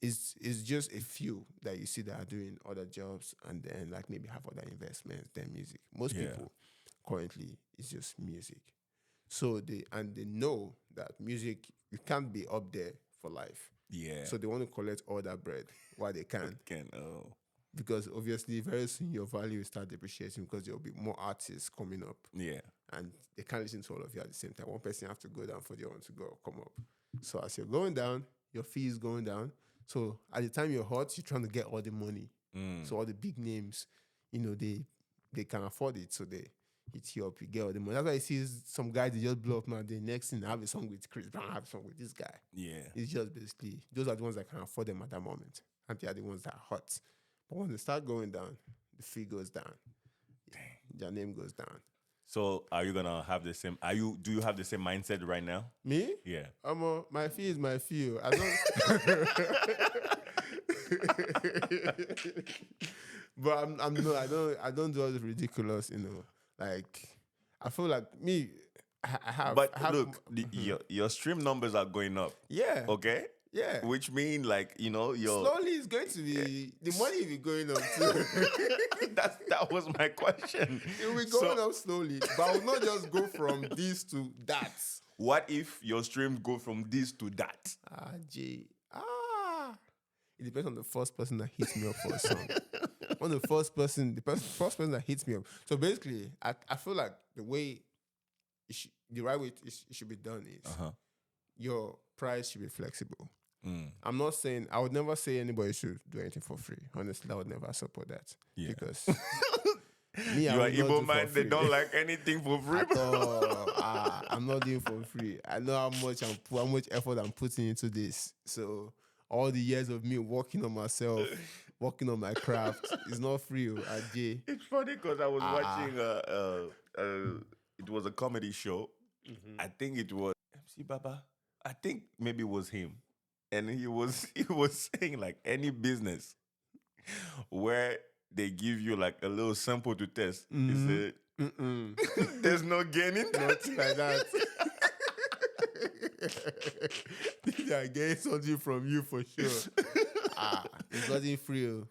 It's just a few that you see that are doing other jobs and then like maybe have other investments than music. Most people currently it's just music. So they know that music, you can't be up there for life. Yeah. So they want to collect all that bread while they can. Oh. Because obviously very soon your value will start depreciating because there will be more artists coming up. Yeah. And they can't listen to all of you at the same time. One person have to go down for the other one to come up. So as you're going down, your fee is going down. So at the time you're hot, you're trying to get all the money. So all the big names, they can afford it. So they hit you up, you get all the money. That's why you see some guys, they just blow up now. The next thing, I have a song with Chris Brown, I have a song with this guy. Yeah. It's just basically, those are the ones that can afford them at that moment. And they are the ones that are hot. But when they start going down, the fee goes down. Dang. Their name goes down. So are you gonna have the same? Do you have the same mindset right now? Me? Yeah. My fee is my fee. I don't. But I don't do all the ridiculous. Like I feel like me. I have. But I have, look, your stream numbers are going up. Yeah. Okay. Yeah. Which mean like your slowly it's going to be the money will be going up too. that was my question. It will be going up slowly, but I will not just go from this to that. What if your stream go from this to that? It depends on the first person that hits me up for a song. The first person that hits me up. So basically, I feel like the right way it should be done is your price should be flexible. I'm not saying, I would never say anybody should do anything for free. Honestly, I would never support that. Yeah. Because me, you are Igbo man, they don't like anything for free. I'm not doing for free. I know how much effort I'm putting into this. So all the years of me working on myself, working on my craft, is not free. It's funny because I was watching it was a comedy show. I think it was MC Baba. I think maybe it was him. And he was saying like any business where they give you like a little sample to test. He said, there's no gain in that. Nothing like that. They are getting something from you for sure. It's nothing free.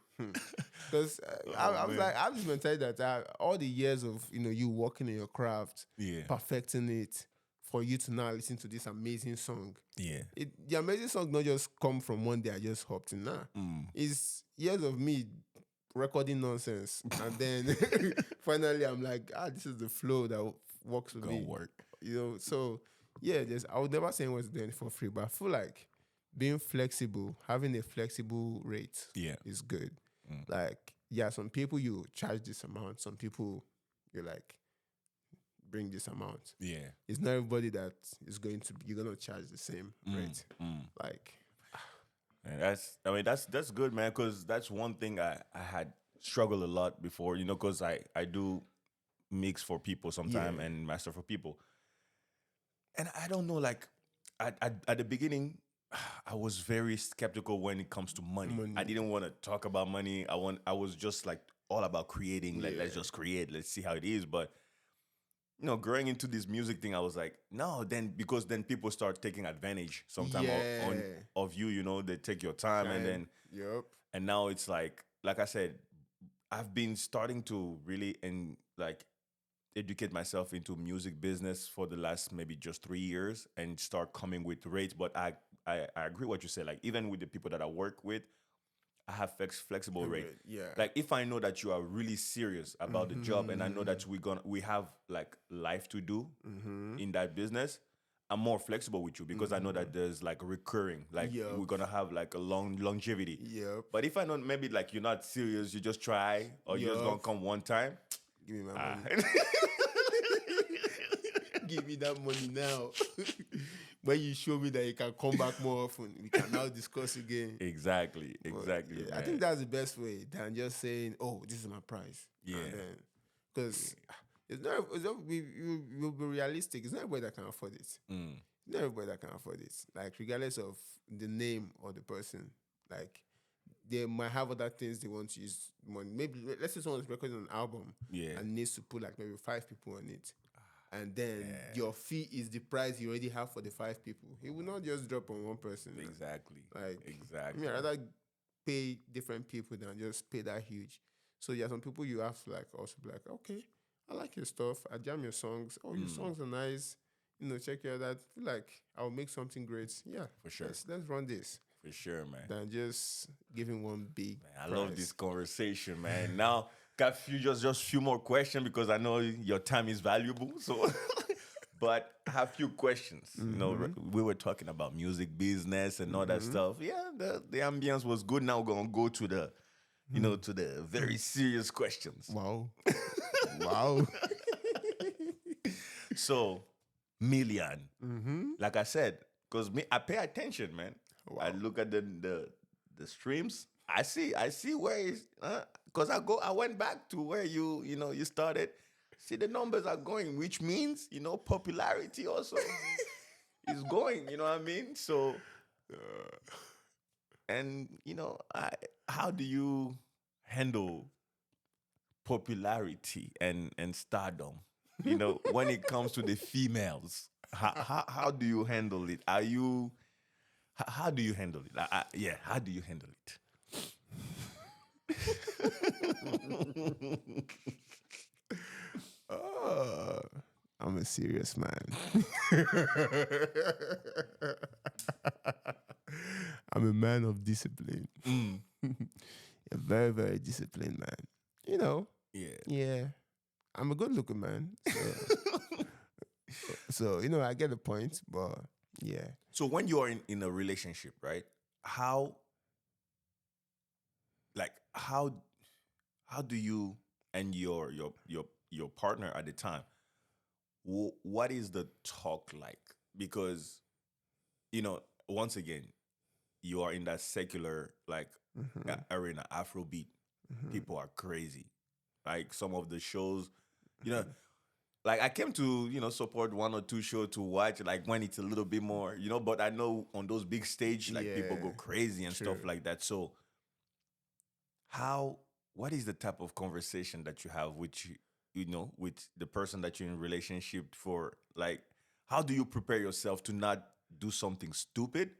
Because I was like, I'm just mentality that all the years of you working in your craft, perfecting it, for you to now listen to this amazing song. Yeah. The amazing song not just come from one day I just hopped in. It's years of me recording nonsense. And then finally I'm like, this is the flow that works with me. Work. So yeah, I would never say anyone's doing it for free, but I feel like being flexible, having a flexible rate is good. Like, some people you charge this amount, some people you're like, bring this amount. Yeah. It's not everybody that is you're going to charge the same rate. Like, And that's good, man, because that's one thing I had struggled a lot before, because I do mix for people sometime Yeah. and master for people. And I don't know, like at the beginning, I was very skeptical when it comes to money. I Money. didn't want to talk about money. I was just like all about creating. Like, let's Yeah. just create. Let's see how it is. But growing into this music thing, I was like, no. Then because then people start taking advantage sometime on Yeah. of you. They take your time, and Time. then Yup. and now it's like I said, I've been starting to really educate myself into music business for the last maybe just 3 years and start coming with rates. But I agree what you said. Like, even with the people that I work with, I have flexible rate. Right. Yeah. Like, if I know that you are really serious about the job and I know that we have like life to do in that business, I'm more flexible with you because I know that there's like recurring, like Yup. we're gonna have like a longevity. Yep. But if I know maybe like you're not serious, you just try or you're just gonna Yup. come one time. Give me my ah, money. Give me that money now. When you show me that you can come back more often, we can now discuss again. exactly, But, exactly. yeah, I Man. think that's the best way than just saying, "Oh, this is my price." Yeah. Because we'll be realistic. It's not everybody that can afford it. Mm. Not everybody that can afford it. Like, regardless of the name or the person, like, they might have other things they want to use money. Maybe let's say someone's recording an album Yeah. and needs to put like maybe 5 people on it. And then your fee is the price you already have for the 5 people. He will not just drop on one person. Exactly. Like, exactly. I'd rather pay different people than just pay that huge. So yeah, some people you have to like also be like, okay, I like your stuff. I jam your songs. Oh, your songs are nice. Check your that. Feel like I'll make something great. Yeah, For sure. Let's run this. For sure, man. Than just giving one big. I love this conversation, man. Now, got just few more questions because I know your time is valuable. So, but I have few questions. We were talking about music business and all that stuff. Yeah, the ambience was good. Now we're gonna go to the, to the very serious questions. Wow. Wow. So, Millian, like I said, because I pay attention, man. Wow. I look at the streams. I see where it's because I went back to where you started. See, the numbers are going, which means popularity also is going. You know what I mean? So, and how do you handle popularity and stardom? When it comes to the females, how do you handle it? How do you handle it? Yeah, how do you handle it? I'm a serious man. I'm a man of discipline. A very, very disciplined man. Yeah. Yeah. I'm a good looking man. So, I get the point, but yeah. So when you are in a relationship, right? How do you and your partner at the time, what is the talk like? Because once again, you are in that secular arena, Afrobeat. People are crazy. Like, some of the shows, like, I came to support one or two shows to watch, like, when it's a little bit more, but I know on those big stage, like, people go Yeah, crazy and stuff true. like that. So what is the type of conversation that you have with with the person that you're in relationship for? Like, how do you prepare yourself to not do something stupid?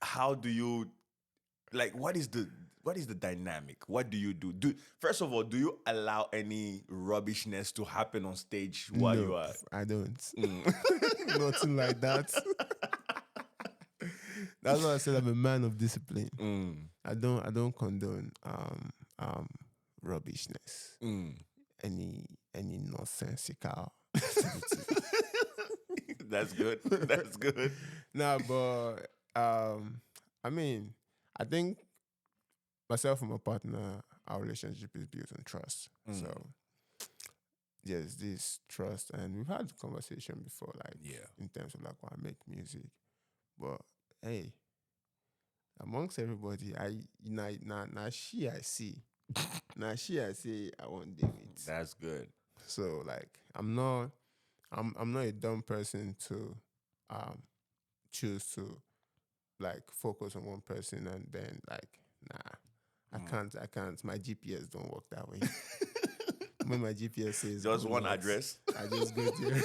How do you, like, what is the dynamic? What do you do? First of all, do you allow any rubbishness to happen on stage while No, you are? I don't. Nothing like that. That's why I said I'm a man of discipline. I don't condone rubbishness. Any nonsensical activity. That's good. That's good. Nah, but I mean, I think myself and my partner, our relationship is built on trust. So there's this trust, and we've had conversation before, like, Yeah. in terms of like why I make music. But hey, amongst everybody, now she I see. Now she I say I won't deal with. That's good. So like I'm not a dumb person to um choose to like focus on one person and then like nah. I can't. My GPS don't work that way. When my GPS says Just go one north, address. I just go there.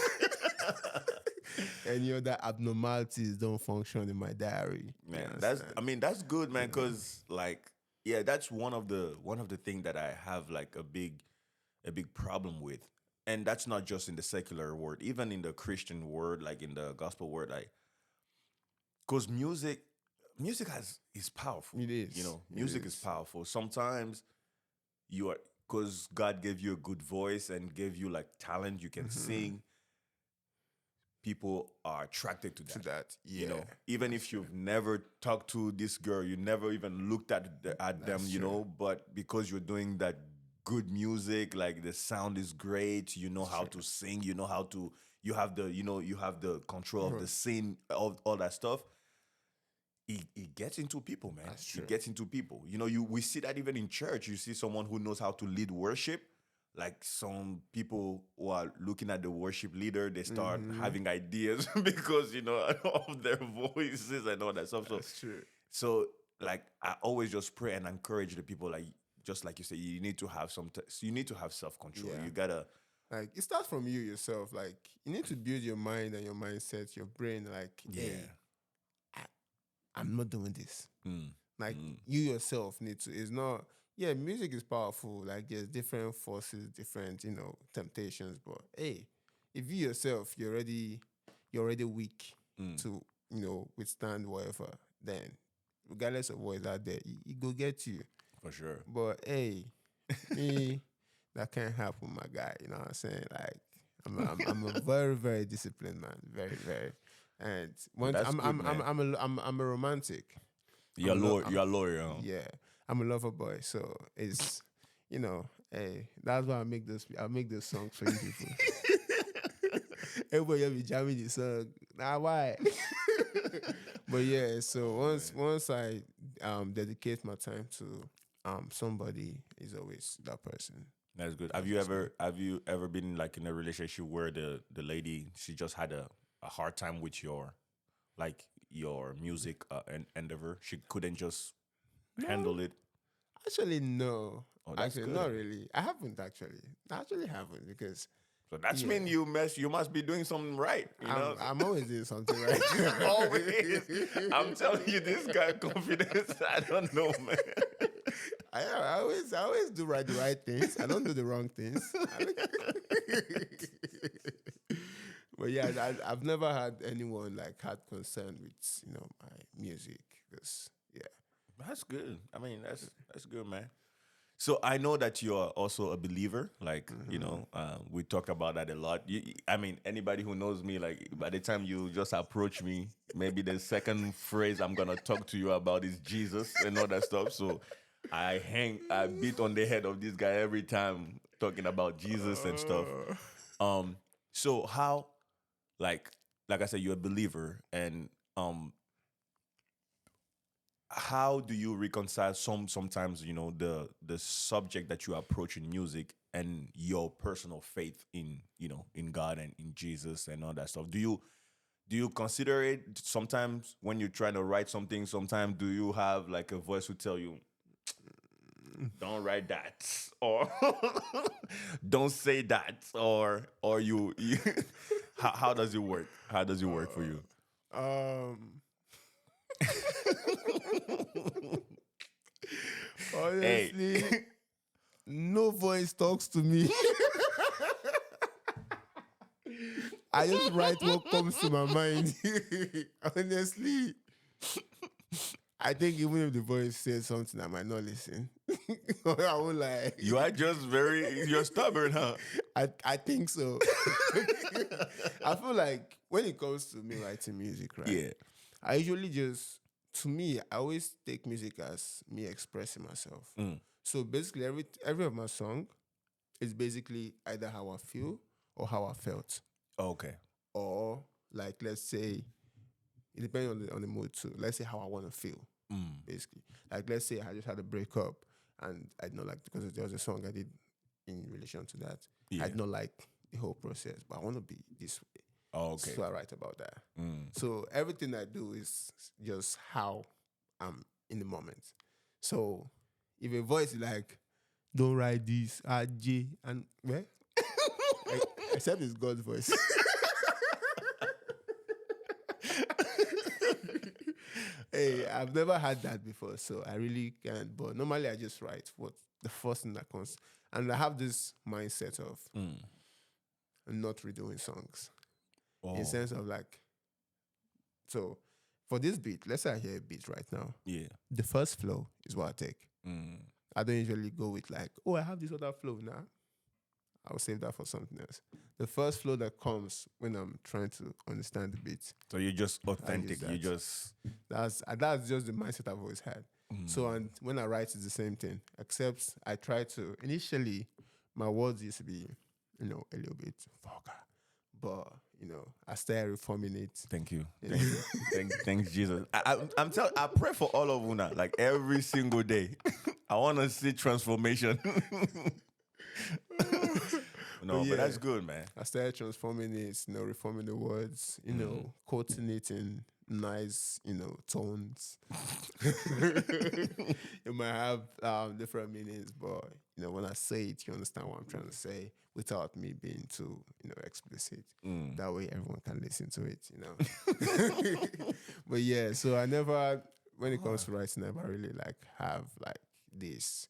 Any other abnormalities don't function in my diary. You Man, understand? that's good, man, because like, yeah, that's one of the things that I have like a big problem with. And that's not just in the secular world, even in the Christian world, like in the gospel world, like, because music is powerful. It is. It Music is is. powerful. Sometimes you are, because God gave you a good voice and gave you like talent, you can sing. People are attracted to To that. that, yeah. Even if you've never talked to this girl, you never even looked at them, That's true. but because you're doing that good music, like the sound is great, you know how to sing, you know how to, you have the control of the scene, all that stuff. It gets into people, man. That's true. It gets into people. We see that even in church. You see someone who knows how to lead worship. Like some people who are looking at the worship leader, they start having ideas because of their voices and all that stuff. So, That's true. so like I always just pray and encourage the people. Like just like you say, you need to have you need to have self control. Yeah. You gotta. Like it starts from you yourself. Like you need to build your mind and your mindset, your brain. Like, hey, I'm not doing this. Like you yourself need to. It's not. Yeah, music is powerful. Like there's different forces, different temptations. But hey, if you yourself you're already weak to withstand whatever, then regardless of what is out there, it go get you. For sure. But hey, me that can't happen, my guy. You know what I'm saying? Like I'm a very very disciplined man, very very. And once That's good, man. I'm a romantic. You're a I'm a lo- lawyer. You're a lawyer. Huh? Yeah, I'm a lover boy, so it's hey, that's why I make those songs for you people. Everybody will be jamming the song. Nah, why? But yeah, so once I dedicate my time to somebody, is always that person. That's good. Have you ever been like in a relationship where the lady, she just had a hard time with your music endeavor? She couldn't just handle it. Actually, no. Oh, that's Actually, good. not really. I haven't actually. I actually haven't because So that's yeah. mean you must be doing something right. I'm always doing something right. Always. I'm telling you, this guy confidence. I don't know, man. I always do the right things. I don't do the wrong things. But yeah, I've never had anyone like had concern with my music because yeah. That's good. I mean, that's good, man. So I know that you are also a believer. Like we talked about that a lot. I mean, anybody who knows me, like by the time you just approach me, maybe the second phrase I'm gonna talk to you about is Jesus and all that stuff. So I beat on the head of this guy every time talking about Jesus and stuff. So how, like I said, you're a believer, and how do you reconcile sometimes the subject that you approach in music and your personal faith in God and in Jesus and all that stuff? Do you consider it sometimes when you're trying to write something? Sometimes do you have like a voice who tell you, don't write that, or don't say that, or you how does it work? How does it work for you? Um, Hey, honestly, no voice talks to me. I just write what comes to my mind. Honestly, I think even if the voice says something, I might not listen. I won't lie. you're stubborn, huh? I think so. I feel like when it comes to me writing music, right? Yeah. I usually to me, I always take music as me expressing myself. So basically, every of my song is basically either how I feel or how I felt, Okay. or like let's say it depends on the mood too. Let's say how I want to feel. basically. Like, let's say I just had a breakup, and I did not like, because there was a song I did in relation to that. Yeah. I did not like the whole process, but I want to be this way. Oh, okay. So I write about that. So everything I do is just how I'm in the moment. So if a voice is like, don't write this, RJ, and where? Except it's God's voice. Hey, I've never had that before, so I really can't. But normally I just write what the first thing that comes. And I have this mindset of not redoing songs. In sense of like, so for this beat, let's say I hear a beat right now. Yeah. The first flow is what I take. I don't usually go with like, oh, I have this other flow now. I'll save that for something else. The first flow that comes when I'm trying to understand the beat. So you're just authentic. You that. just That's just the mindset I've always had. So, and when I write, it's the same thing. Except I try to, initially, my words used to be, a little bit vulgar. But, I started reforming it. Thank you. Thanks, Jesus. I'm telling. I pray for all of Una like every single day. I want to see transformation. No, but that's good, man. I started transforming it, reforming the words, quoting it in nice, tones. It might have different meanings, but when I say it, you understand what I'm trying to say without me being too, explicit. That way everyone can listen to it, But yeah, so I never, when it comes to writing, I never really have this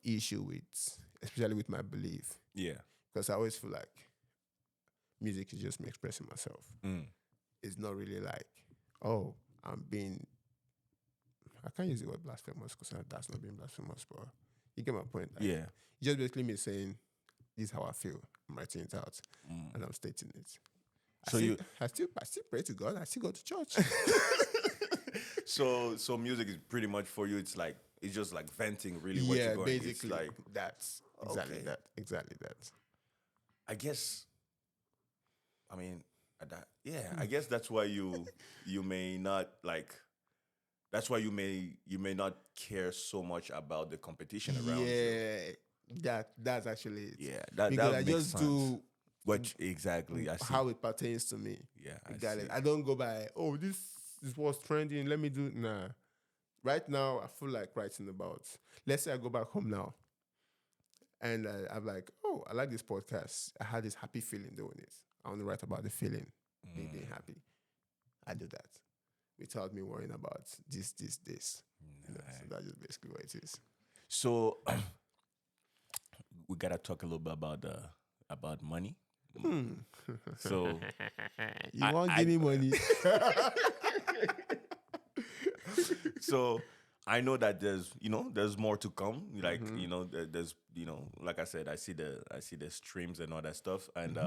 issue with, especially with my belief. Yeah. Because I always feel like music is just me expressing myself. It's not really like, oh, I'm being, I can't use the word blasphemous because that's not being blasphemous, but you get my point. Like, Yeah. It's just basically me saying, this is how I feel. I'm writing it out and I'm stating it. So I still pray to God. I still go to church. So music is pretty much for you. It's just like venting, really. What you're going. Basically, it's like that's exactly that. I guess. I mean, I guess that's why you may not like. That's why you may not care so much about the competition around you. That's actually it. Yeah, that because I makes just sense. do What exactly? I see. how it pertains to me. Yeah, I don't go by, oh, this is what's trending. Let me do. Nah. Right now, I feel like writing about. Let's say I go back home now, and I'm like, oh, I like this podcast. I had this happy feeling doing it. I want to write about the feeling, me being happy. I do that without me worrying about this. Nice. So that's just basically what it is. So we gotta talk a little bit about money. So you won't give me money. So I know that there's more to come. Like there's like I said, I see the streams and all that stuff. And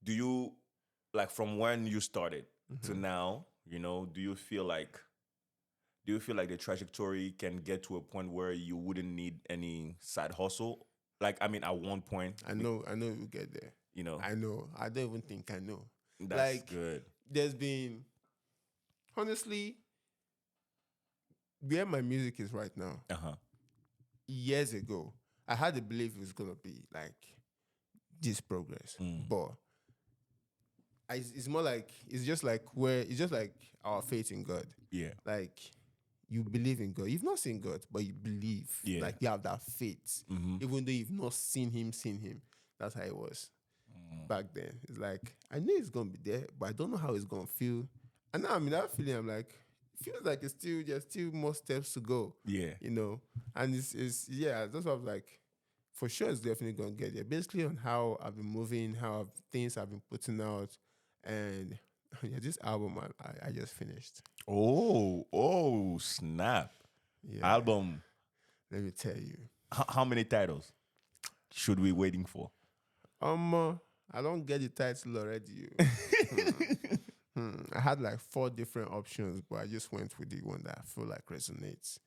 do you like from when you started to now? Do you feel like the trajectory can get to a point where you wouldn't need any side hustle? Like, I mean, at one point, I know you get there. I know. I don't even think I know. That's good. There's been, honestly, where my music is right now. Years ago, I had the belief it was gonna be like this progress, but it's more like it's just like our faith in God. Yeah. Like, you believe in God. You've not seen God, but you believe. Yeah. Like, you have that faith. Even though you've not seen him. That's how it was back then. It's like, I know it's going to be there, but I don't know how it's going to feel. And now I'm in that feeling. I'm like, it feels like there's still more steps to go. Yeah. And it's that's what I'm like, for sure it's definitely going to get there. Basically on how I've been moving, things I've been putting out. And this album I just finished. Oh, snap. Yeah. Album. Let me tell you. How many titles should we waiting for? I don't get the title already. I had like 4 different options, but I just went with the one that I feel like resonates.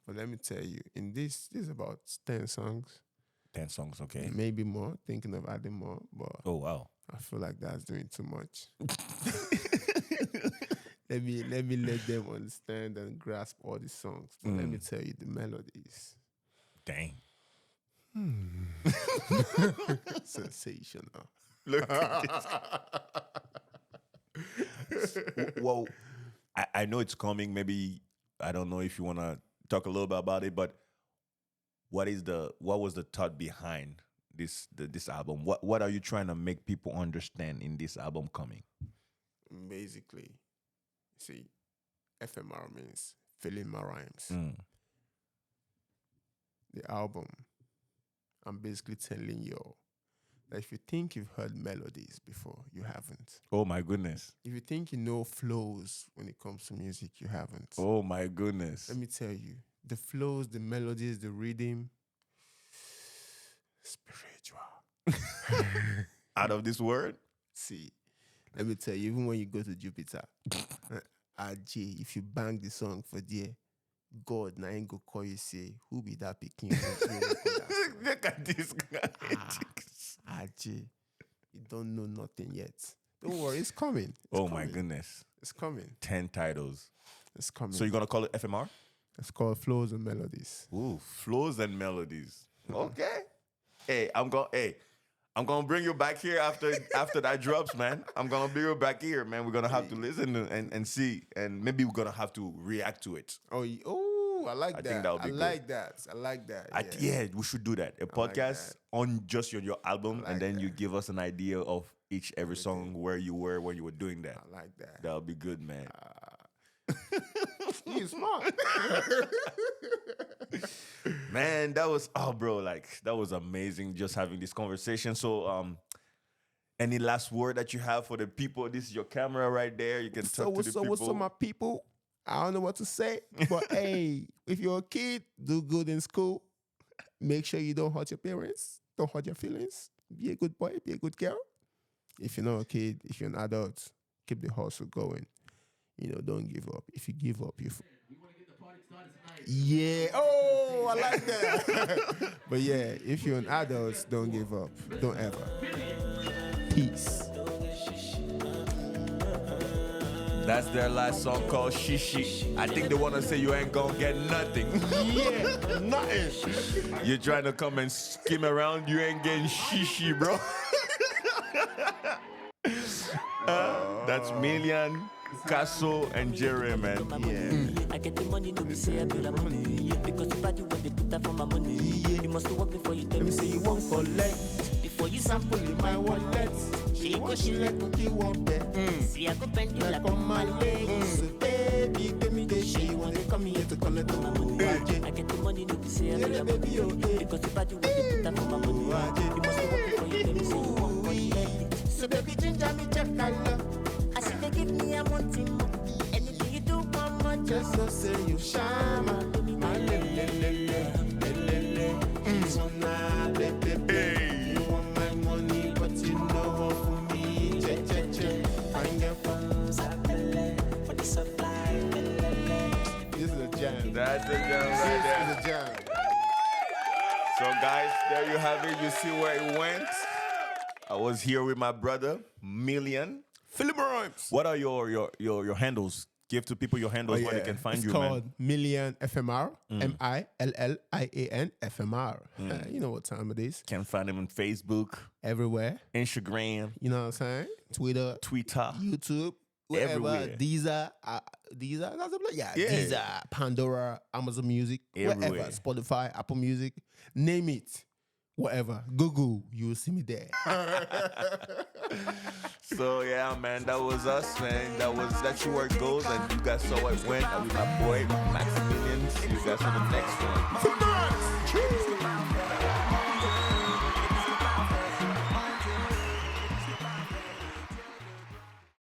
But let me tell you, in this is about 10 songs. 10 songs, okay. Maybe more, thinking of adding more, but oh wow. I feel like that's doing too much. let them understand and grasp all the songs. But let me tell you the melodies. Dang. Sensational. Look at this. Well, I know it's coming. Maybe I don't know if you want to talk a little bit about it, but what was the thought behind this album? What are you trying to make people understand in this album coming? Basically, see, FMR means filling my rhymes. The album, I'm basically telling you that if you think you've heard melodies before, you haven't. Oh my goodness. If you think you know flows when it comes to music, you haven't. Oh my goodness. Let me tell you, the flows, the melodies, the rhythm, spiritual. Out of this word? See, let me tell you, even when you go to Jupiter, RJ, if you bang the song for there, God, now ain't go call you say, who be that picking? Look at this guy. RJ, you don't know nothing yet. Don't worry, it's coming. My goodness. It's coming. 10 titles. It's coming. So you're going to call it FMR? It's called Flows and Melodies. Ooh, flows and melodies. Okay. Hey, I'm gonna bring you back here after that drops, man. I'm gonna bring you back here, man. We're gonna have to listen and see, and maybe we're gonna have to react to it. I like that. Think that would be good. I like that. Yeah, we should do that. A podcast on just your album, and then you give us an idea of every song, where you were when you were doing that. I like that. That would be good, man. You smart. Man, that was that was amazing just having this conversation. So any last word that you have for the people? This is your camera right there. You can talk to the people. What's up, my people? I don't know what to say, but hey, if you're a kid, do good in school. Make sure you don't hurt your parents. Don't hurt your feelings. Be a good boy. Be a good girl. If you're not a kid, if you're an adult, keep the hustle going. Don't give up. If you give up, you. We want to get the party started tonight. Yeah. Oh, I like that. But yeah, if you're an adult, don't give up. Don't ever. Peace. That's their last song called Shishi. I think they want to say you ain't gonna get nothing. Yeah, nothing. You're trying to come and skim around, you ain't getting shishi, bro. That's Millian, Casso, and Jerry, man. Yeah. I get the money, don't be say I build a money. Because if I do what they put that for my money. You must work before you tell Let me say you won't collect. Before you Sample in my wallet. She go, she let me keep up there. see I go bend you like On my legs. Baby, give me the she want to come here to collect all my money. I get the money, don't be say I build a money. Because if I do what they put that for my money. You must work before you tell me say you won't collect. So baby, ginger me check color. I see they give me a money. Anything you do, mama, Just so say you shama. My lele. So now, baby, you want my money, but you know for me. Che. Find your funds. This is a jam. That's the jam right there. This is a jam. So guys, there you have it. You see where it went. I was here with my brother, Millian. Philip Rhymes. What are your handles? Give to people your handles where they can find you, man. It's called Millian FMR. Millian FMR. You know what time it is. Can find them on Facebook, Everywhere. Instagram, You know what I'm saying? Twitter, YouTube, wherever. Everywhere. Deezer, that's a place. Yeah, Yeah. Deezer, Pandora, Amazon Music, Everywhere. wherever. Spotify, Apple Music, name it. Whatever. Google, you will see me there. So yeah, man, that was us, man. That's where it goes, and you guys saw how it went. And with my boy Maximilian. See you guys for the next one.